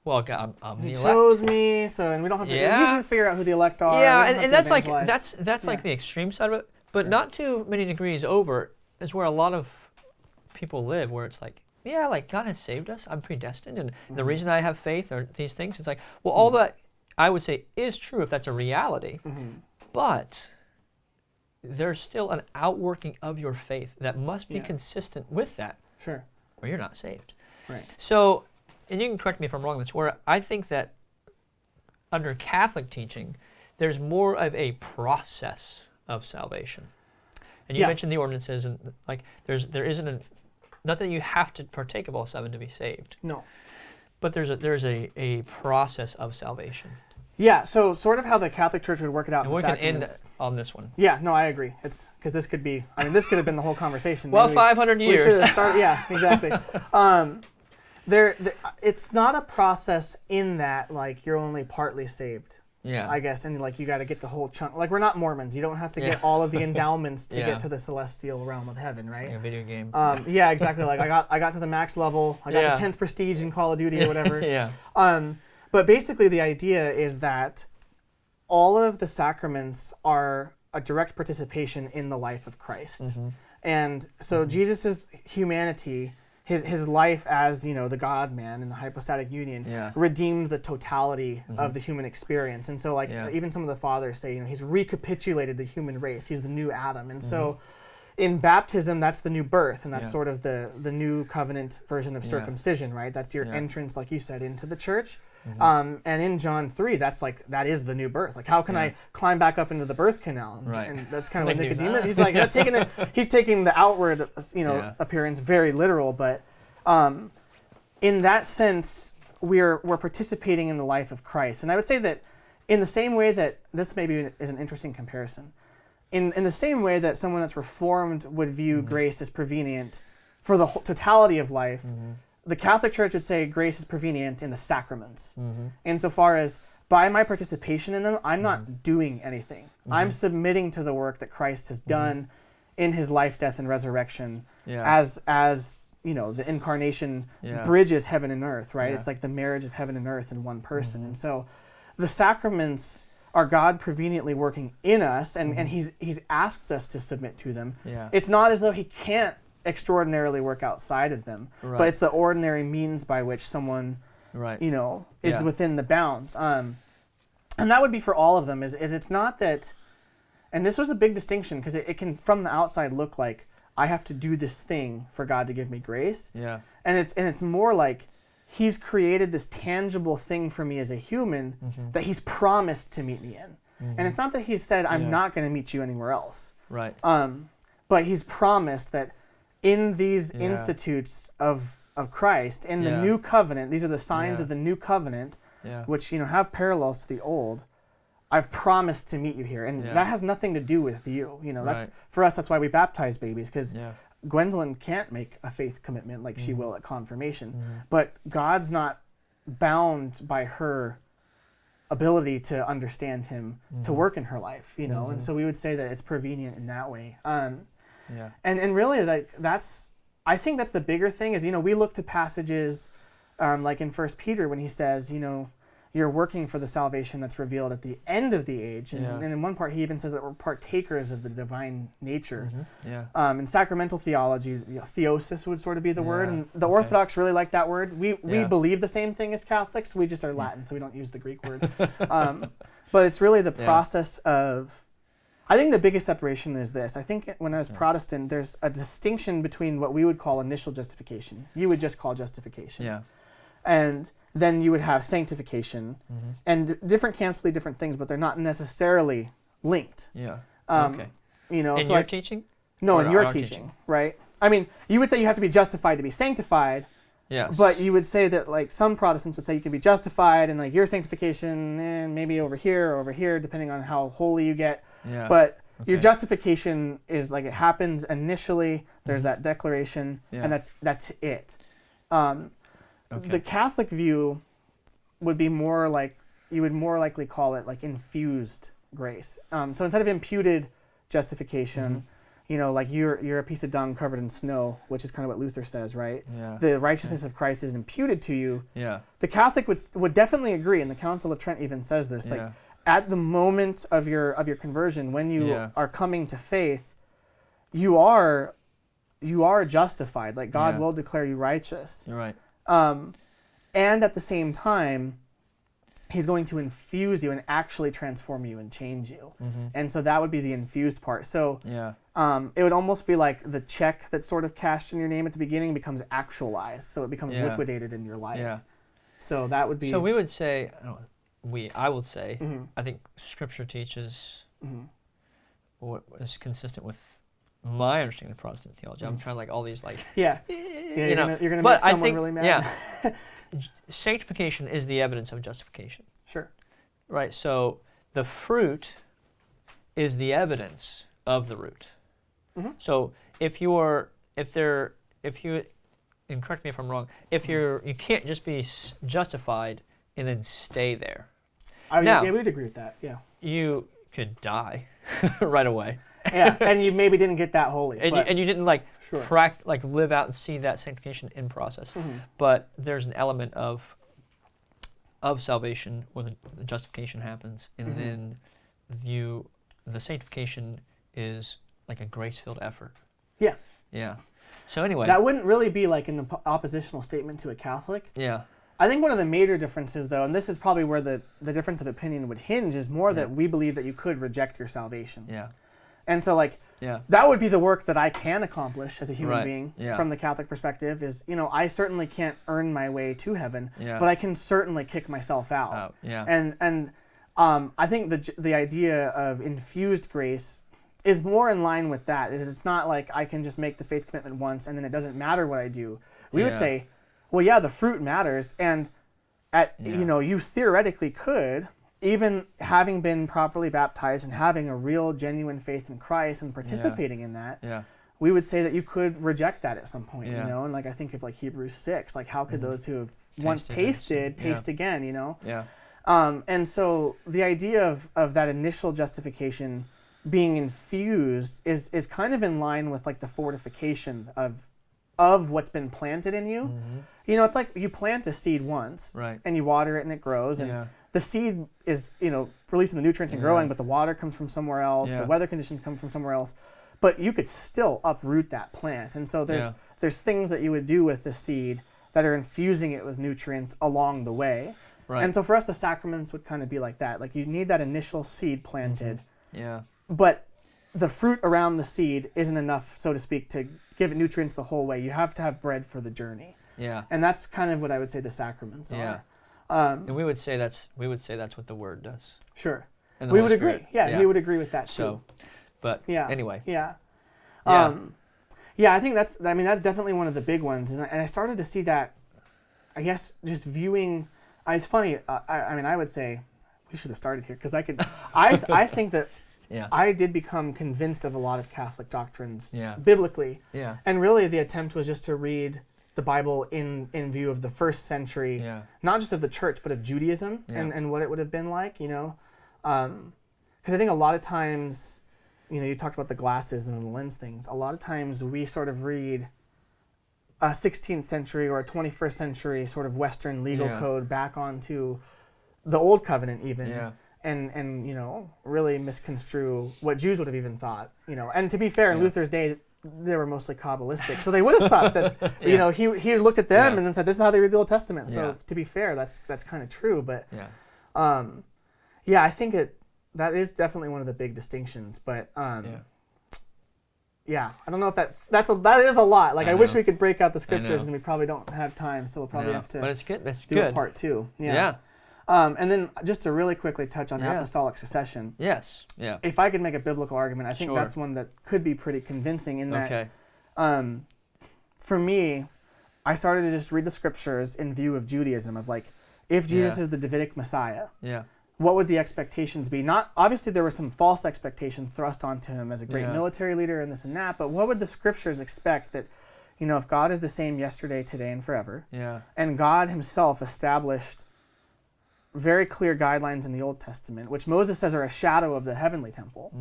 Well, God, I'm the elect. He chose me, and we don't have to. It's easy to figure out who the elect are. Yeah, and that's like that's like the extreme side of it. But not too many degrees over is where a lot of people live, where it's like, yeah, like God has saved us. I'm predestined, and the reason I have faith are these things. It's like, well, all that I would say is true if that's a reality, but there's still an outworking of your faith that must be consistent with that. Sure. Or you're not saved. Right. So, and you can correct me if I'm wrong, that's where I think that under Catholic teaching, there's more of a process of salvation. And you mentioned the ordinances, and like there isn't not that you have to partake of all 7 to be saved. No. But there's a process of salvation. Yeah, so sort of how the Catholic Church would work it out And in we can end sacraments. on this one. Yeah, no, I agree. It's because this could be, this could have been the whole conversation. Well, Maybe 500 years. We should have started, yeah, exactly. It's not a process in that, like, you're only partly saved. Yeah. I guess, and like you got to get the whole chunk. Like, we're not Mormons. You don't have to get all of the endowments to get to the celestial realm of heaven, right? It's like a video game. Yeah, exactly. Like I got to the max level. I got the 10th prestige in Call of Duty or whatever. Yeah. But basically, the idea is that all of the sacraments are a direct participation in the life of Christ, and so Jesus's humanity. His life as, the God-man in the hypostatic union redeemed the totality of the human experience. And so, even some of the fathers say, he's recapitulated the human race. He's the new Adam. And so in baptism, that's the new birth, and that's sort of the new covenant version of circumcision, right? That's your entrance, like you said, into the church. And in John 3, that is the new birth. Like, how can I climb back up into the birth canal? And that's kind of what Nicodemus. He's like he's taking the outward, appearance very literal, but in that sense, we're participating in the life of Christ. And I would say that in the same way that this maybe is an interesting comparison. In the same way that someone that's reformed would view grace as prevenient for the whole totality of life, the Catholic Church would say grace is prevenient in the sacraments. Insofar as by my participation in them, I'm not doing anything. I'm submitting to the work that Christ has done in his life, death, and resurrection as the incarnation bridges heaven and earth, right? It's like the marriage of heaven and earth in one person. And so the sacraments are God preveniently working in us, and he's asked us to submit to them. It's not as though he can't extraordinarily work outside of them, but it's the ordinary means by which someone is within the bounds. And that would be for all of them, is it's not that, and this was a big distinction, because it can from the outside look like I have to do this thing for God to give me grace. And it's more like he's created this tangible thing for me as a human that he's promised to meet me in. And it's not that he's said, I'm not going to meet you anywhere else. But he's promised that in these institutes of Christ, in the new covenant, these are the signs of the new covenant, which have parallels to the old. I've promised to meet you here, and that has nothing to do with you. That's for us. That's why we baptize babies, because Gwendolyn can't make a faith commitment like she will at confirmation, but God's not bound by her ability to understand Him to work in her life. And so we would say that it's prevenient in that way. And really, I think that's the bigger thing is we look to passages like in 1 Peter when he says you're working for the salvation that's revealed at the end of the age. And in one part, he even says that we're partakers of the divine nature. In sacramental theology, theosis would sort of be the word. And the Orthodox really like that word. We believe the same thing as Catholics. We just are Latin, so we don't use the Greek word. But it's really the process of... I think the biggest separation is this. I think when I was Protestant, there's a distinction between what we would call initial justification. You would just call justification. And then you would have sanctification. And different camps believe different things, but they're not necessarily linked. In your teaching? No, in your teaching, right? I mean, you would say you have to be justified to be sanctified. But you would say that, like, some Protestants would say you can be justified and, like, your sanctification, maybe over here or over here, depending on how holy you get. But your justification is, like, it happens initially. There's that declaration, and that's it. The Catholic view would be more like, you would more likely call it, like, infused grace. So instead of imputed justification, like you're a piece of dung covered in snow, which is kind of what Luther says, right? The righteousness of Christ is imputed to you. The Catholic would definitely agree, and the Council of Trent even says this, like, at the moment of your conversion, when you are coming to faith, you are justified. Like God will declare you righteous. You're right. And at the same time, He's going to infuse you and actually transform you and change you. And so that would be the infused part. So it would almost be like the check that's sort of cashed in your name at the beginning becomes actualized. So it becomes liquidated in your life. So that would be... So we would say, I would say, I think Scripture teaches what is consistent with my understanding of Protestant theology. I'm trying all these you're gonna make someone really mad. Sanctification is the evidence of justification. Sure. Right. So the fruit is the evidence of the root. So if you, and correct me if I'm wrong, you can't just be justified and then stay there. Now, we'd agree with that. Yeah. You could die right away. And you maybe didn't get that holy. And you didn't live out and see that sanctification in process. But there's an element of salvation where the justification happens, and then the sanctification is like a grace-filled effort. Yeah. Yeah. So anyway. That wouldn't really be like an oppositional statement to a Catholic. Yeah. I think one of the major differences, though, and this is probably where the difference of opinion would hinge, is more that we believe that you could reject your salvation. Yeah. And so, that would be the work that I can accomplish as a human being from the Catholic perspective is, I certainly can't earn my way to heaven, but I can certainly kick myself out. And I think the idea of infused grace is more in line with that. It's not like I can just make the faith commitment once and then it doesn't matter what I do. We would say, well, the fruit matters. And, you theoretically could, even having been properly baptized and having a real genuine faith in Christ and participating in that, we would say that you could reject that at some point, and I think of Hebrews 6, how could those who have once tasted taste again, and so the idea of that initial justification being infused is kind of in line with the fortification of what's been planted in you. It's like you plant a seed once and you water it and it grows and the seed is, releasing the nutrients and growing, but the water comes from somewhere else, the weather conditions come from somewhere else, but you could still uproot that plant. And so there's things that you would do with the seed that are infusing it with nutrients along the way. Right. And so for us, the sacraments would kind of be like that. You need that initial seed planted, but the fruit around the seed isn't enough, so to speak, to give it nutrients the whole way. You have to have bread for the journey. Yeah. And that's kind of what I would say the sacraments are. And we would say that's what the Word does. Sure. And we would agree. Yeah, we would agree with that too. So, but anyway. Yeah. I think that's definitely one of the big ones. And I started to see that, I guess, just viewing. It's funny. I would say we should have started here because I could. I think that I did become convinced of a lot of Catholic doctrines biblically. Yeah. And really, the attempt was just to read the Bible in view of the first century, not just of the church, but of Judaism and what it would have been like, because I think a lot of times, you talked about the glasses and the lens things. A lot of times we sort of read a 16th century or a 21st century sort of Western legal code back onto the Old Covenant even, and really misconstrue what Jews would have even thought, And to be fair, in Luther's day, they were mostly Kabbalistic, so they would have thought that he looked at them and then said, "This is how they read the Old Testament." So to be fair, that's kind of true, but I think that is definitely one of the big distinctions. But I don't know if that is a lot. I wish we could break out the scriptures, and we probably don't have time, so we'll probably have to. But it's good. Do a part 2. Yeah. And then just to really quickly touch on the apostolic succession. Yes. Yeah. If I could make a biblical argument, I think that's one that could be pretty convincing in that, for me, I started to just read the scriptures in view of Judaism, of if Jesus is the Davidic Messiah, what would the expectations be? Not, obviously there were some false expectations thrust onto him as a great military leader and this and that, but what would the scriptures expect that, if God is the same yesterday, today, and forever, and God himself established very clear guidelines in the Old Testament, which Moses says are a shadow of the heavenly temple.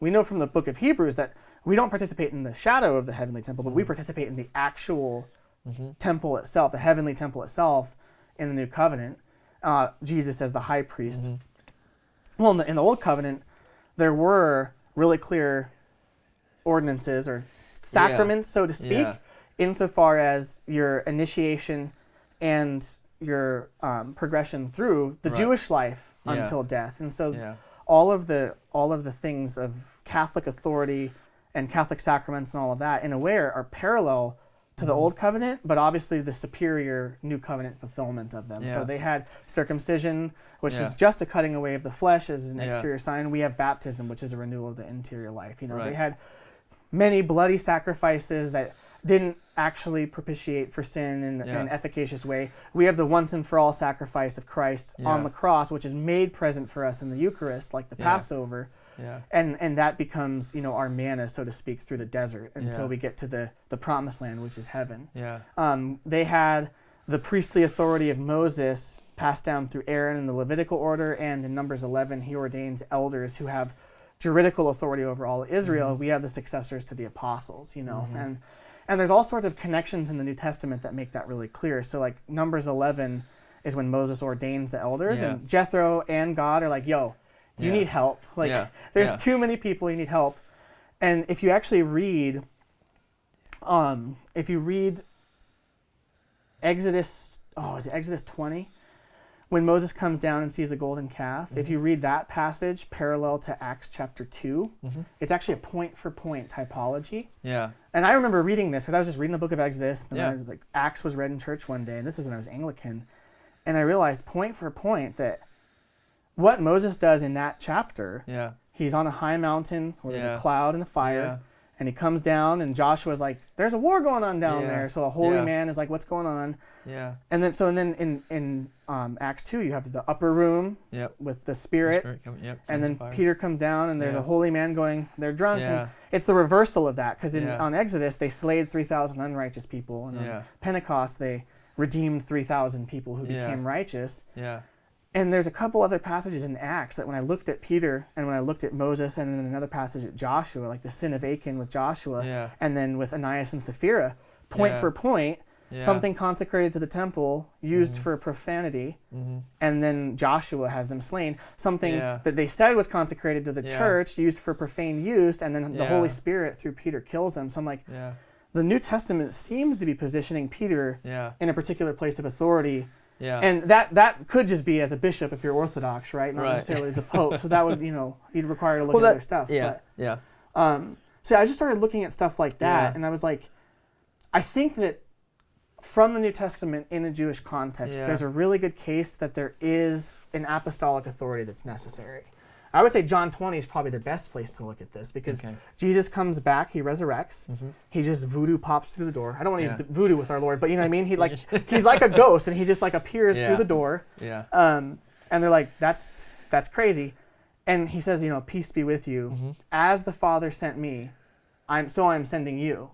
We know from the book of Hebrews that we don't participate in the shadow of the heavenly temple, but we participate in the actual temple itself, the heavenly temple itself in the new covenant. Jesus as the high priest. well, in the Old Covenant, there were really clear ordinances or sacraments, so to speak, insofar as your initiation and your progression through the Jewish life until death. And so all of the things of Catholic authority and Catholic sacraments and all of that, in a way, are parallel to the Old Covenant, but obviously the superior New Covenant fulfillment of them. So they had circumcision, which is just a cutting away of the flesh as an exterior sign. We have baptism, which is a renewal of the interior life. You know, they had many bloody sacrifices that didn't actually propitiate for sin in an efficacious way. We have the once and for all sacrifice of Christ on the cross, which is made present for us in the Eucharist, like the Passover. And that becomes, our manna, so to speak, through the desert until we get to the promised land, which is heaven. They had the priestly authority of Moses passed down through Aaron in the Levitical order, and in Numbers 11, he ordains elders who have juridical authority over all Israel. We have the successors to the apostles, and there's all sorts of connections in the New Testament that make that really clear. So like Numbers 11 is when Moses ordains the elders, and Jethro and God are like, yo, you need help. Like, there's too many people, you need help. And if you actually read, Exodus 20? When Moses comes down and sees the golden calf, if you read that passage parallel to Acts chapter 2, it's actually a point-for-point typology. And I remember reading this because I was just reading the book of Exodus, and I was like, Acts was read in church one day, and this is when I was Anglican, and I realized point for point that what Moses does in that chapter, he's on a high mountain where there's a cloud and a fire, and he comes down, and Joshua's like, there's a war going on down there. So a holy man is like, what's going on? And then in Acts 2, you have the upper room with the Spirit, and then Peter comes down, and there's a holy man going, they're drunk. And it's the reversal of that, because on Exodus, they slayed 3,000 unrighteous people, and on Pentecost, they redeemed 3,000 people who became righteous. And there's a couple other passages in Acts that when I looked at Peter and when I looked at Moses, and then another passage at Joshua, like the sin of Achan with Joshua, and then with Ananias and Sapphira, point for point, something consecrated to the temple, used for profanity, and then Joshua has them slain. Something that they said was consecrated to the church, used for profane use, and then the Holy Spirit through Peter kills them. So I'm like, the New Testament seems to be positioning Peter in a particular place of authority. And that could just be as a bishop if you're Orthodox, right? Not necessarily the Pope. So that would, you'd require to look at other stuff. So I just started looking at stuff like that, and I was like, I think that from the New Testament in a Jewish context, there's a really good case that there is an apostolic authority that's necessary. I would say John 20 is probably the best place to look at this, because Jesus comes back, he resurrects, he just voodoo pops through the door. I don't want to use the voodoo with our Lord, but you know what I mean? He's like a ghost, and he just like appears through the door. And they're like, that's crazy. And he says, peace be with you. As the Father sent me, I'm sending you.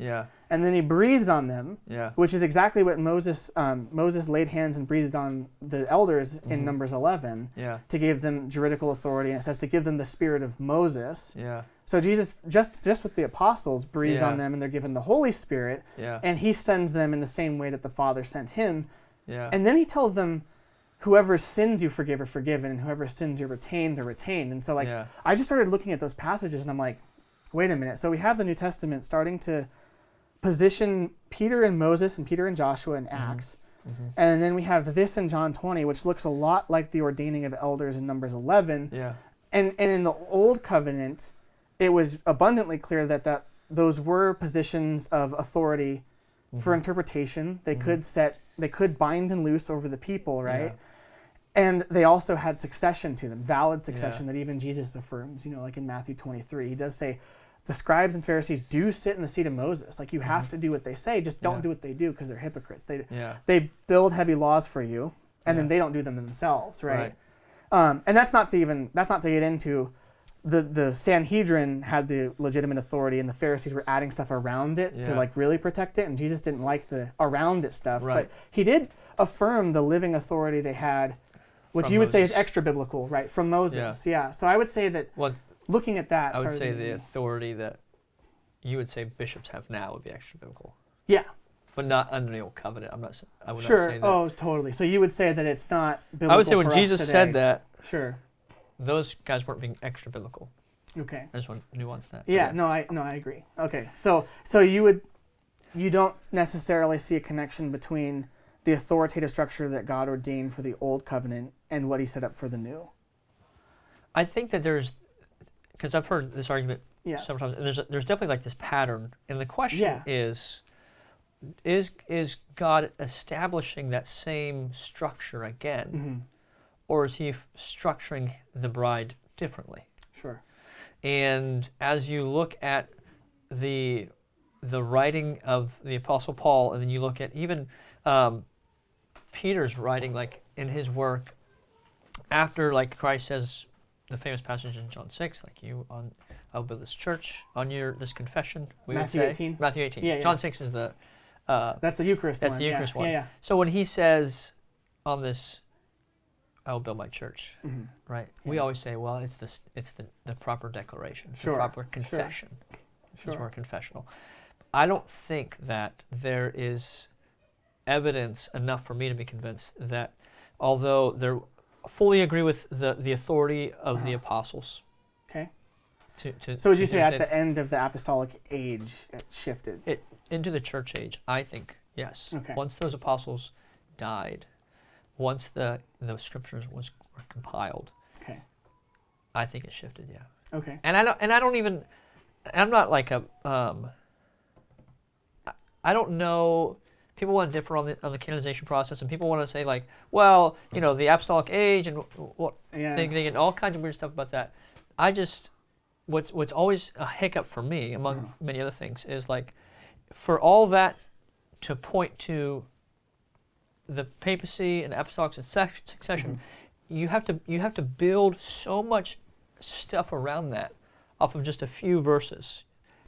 And then he breathes on them, which is exactly what Moses laid hands and breathed on the elders in Numbers 11 to give them juridical authority. And it says to give them the spirit of Moses. So Jesus, just with the apostles, breathes on them, and they're given the Holy Spirit, and he sends them in the same way that the Father sent him. And then he tells them, whoever sins you forgive are forgiven, and whoever sins you retain, they're retained. And so I just started looking at those passages, and I'm like, wait a minute. So we have the New Testament starting to position Peter and Moses and Peter and Joshua in Acts. And then we have this in John 20, which looks a lot like the ordaining of elders in Numbers 11. And in the Old Covenant, it was abundantly clear that those were positions of authority for interpretation. They could bind and loose over the people, right? And they also had succession to them, valid succession that even Jesus affirms, like in Matthew 23. He does say, the scribes and Pharisees do sit in the seat of Moses. Like, you have to do what they say, just don't do what they do, because they're hypocrites. They build heavy laws for you, and then they don't do them themselves, right? And that's not to get into the Sanhedrin had the legitimate authority, and the Pharisees were adding stuff around it to really protect it, and Jesus didn't like the around it stuff, but he did affirm the living authority they had, which you would say is extra biblical, right? From Moses, So I would say that looking at that, I would say the authority that you would say bishops have now would be extra biblical. But not under the Old Covenant. I would not say that. Oh, totally. So you would say that it's not biblical. I would say when Jesus said that, those guys weren't being extra biblical. Okay. I just want to nuance that. Yeah, no, I agree. Okay, so you don't necessarily see a connection between the authoritative structure that God ordained for the old covenant and what he set up for the new. I think that because I've heard this argument sometimes, and there's definitely like this pattern, and the question is God establishing that same structure again, or is he structuring the bride differently? Sure. And as you look at the writing of the Apostle Paul, and then you look at even Peter's writing, like in his work, after like Christ says the famous passage in John 6, like I'll build this church on this confession. Matthew 18. Matthew 18. Yeah, John 6 is the that's the Eucharist one. That's the Eucharist one. Yeah. So when he says on this, I will build my church, right? Yeah. We always say, well, it's the proper declaration, the proper confession. Sure. It's more confessional. I don't think that there is evidence enough for me to be convinced that, although they fully agree with the authority of the apostles. Okay. So would you say at the end of the apostolic age, it shifted? Into the church age, I think, yes. Okay. Once those apostles died, once the scriptures were compiled, okay, I think it shifted, yeah. Okay. And I'm not like a I don't know. People want to differ on the canonization process, and people want to say like, well, the apostolic age and what they get all kinds of weird stuff about that. What's always a hiccup for me, among many other things, is like, for all that to point to the papacy and apostolic succession, you have to build so much stuff around that off of just a few verses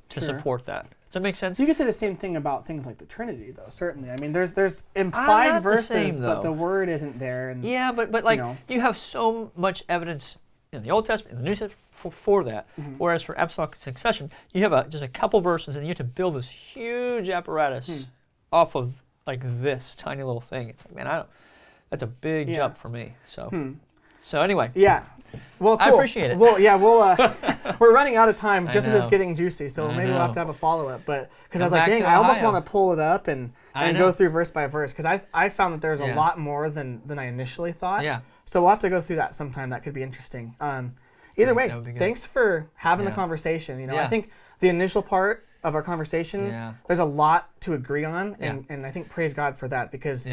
to support that. Does that make sense? You can say the same thing about things like the Trinity, though. Certainly, I mean, there's implied verses, but the word isn't there. And, yeah, but like you have so much evidence in the Old Testament, in the New Testament for that. Whereas for apostolic succession, you have just a couple verses, and you have to build this huge apparatus off of like this tiny little thing. It's like, man, that's a big jump for me. So anyway. Yeah. Well, cool. I appreciate it. Well, yeah, we're running out of time just as it's getting juicy, so maybe we'll have to have a follow-up. But because I was like, dang, I almost want to pull it up and go through verse by verse, because I found that there's a lot more than I initially thought. Yeah. So we'll have to go through that sometime. That could be interesting. Either way, thanks for having the conversation. I think the initial part of our conversation, there's a lot to agree on, and I think praise God for that, because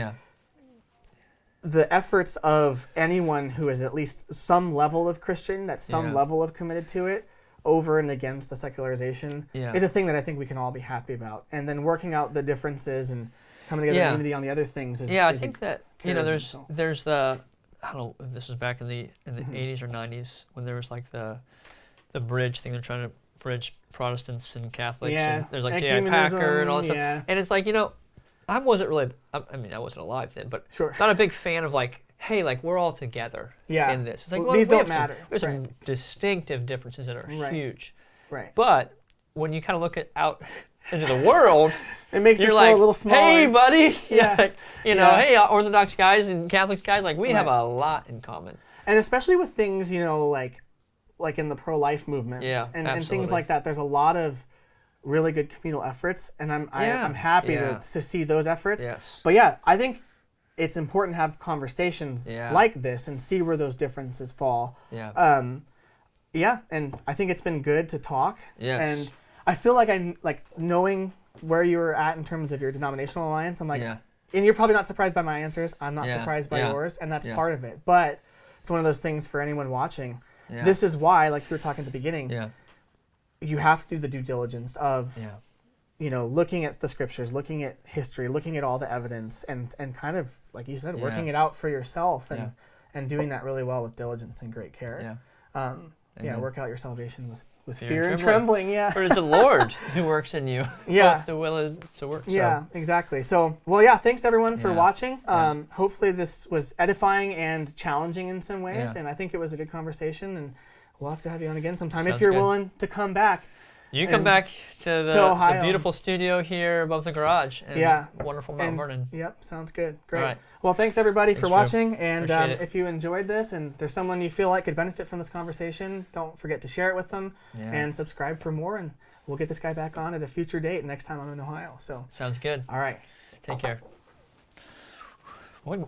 the efforts of anyone who is at least some level of Christian, that's some level of committed to it, over and against the secularization, is a thing that I think we can all be happy about. And then working out the differences and coming together in unity on the other things is I think that there's the, I don't know if this is back in the 80s or 90s, when there was like the bridge thing. They're trying to bridge Protestants and Catholics. And there's like J.I. Packer and all this stuff. And it's like, I wasn't really, I mean, I wasn't alive then, but not a big fan of like, hey, like we're all together in this. It's like, well, these don't matter. There's some distinctive differences that are huge. Right. But when you kind of look out into the world, it makes you're this like, a little smaller. Hey, buddy. Hey, Orthodox guys and Catholics guys, like we have a lot in common. And especially with things, like in the pro-life movement and things like that, there's a lot of really good communal efforts, and I'm happy to see those efforts. Yes. But I think it's important to have conversations like this and see where those differences fall. Yeah. And I think it's been good to talk. Yes. And I feel like knowing where you were at in terms of your denominational alliance, I'm like, and you're probably not surprised by my answers. I'm not surprised by yours, and that's part of it. But it's one of those things for anyone watching. Yeah. This is why, like we were talking at the beginning, you have to do the due diligence of, looking at the scriptures, looking at history, looking at all the evidence, and kind of, like you said, working it out for yourself and doing that really well with diligence and great care. Work out your salvation with fear and trembling. For it's the Lord who works in you. Both the will and to work. Yeah, exactly. So, thanks everyone for watching. Hopefully this was edifying and challenging in some ways, and I think it was a good conversation, and we'll have to have you on again sometime if you're willing to come back. You come And back to the Ohio. beautiful studio here above the garage in wonderful Mount Vernon. Yep, sounds good. Great. All right. Well, thanks everybody for Thanks, watching. And Appreciate it. if you enjoyed this and there's someone you feel like could benefit from this conversation, don't forget to share it with them and subscribe for more. And we'll get this guy back on at a future date next time I'm in Ohio. So Sounds good. all right. Take care.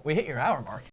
We hit your hour mark.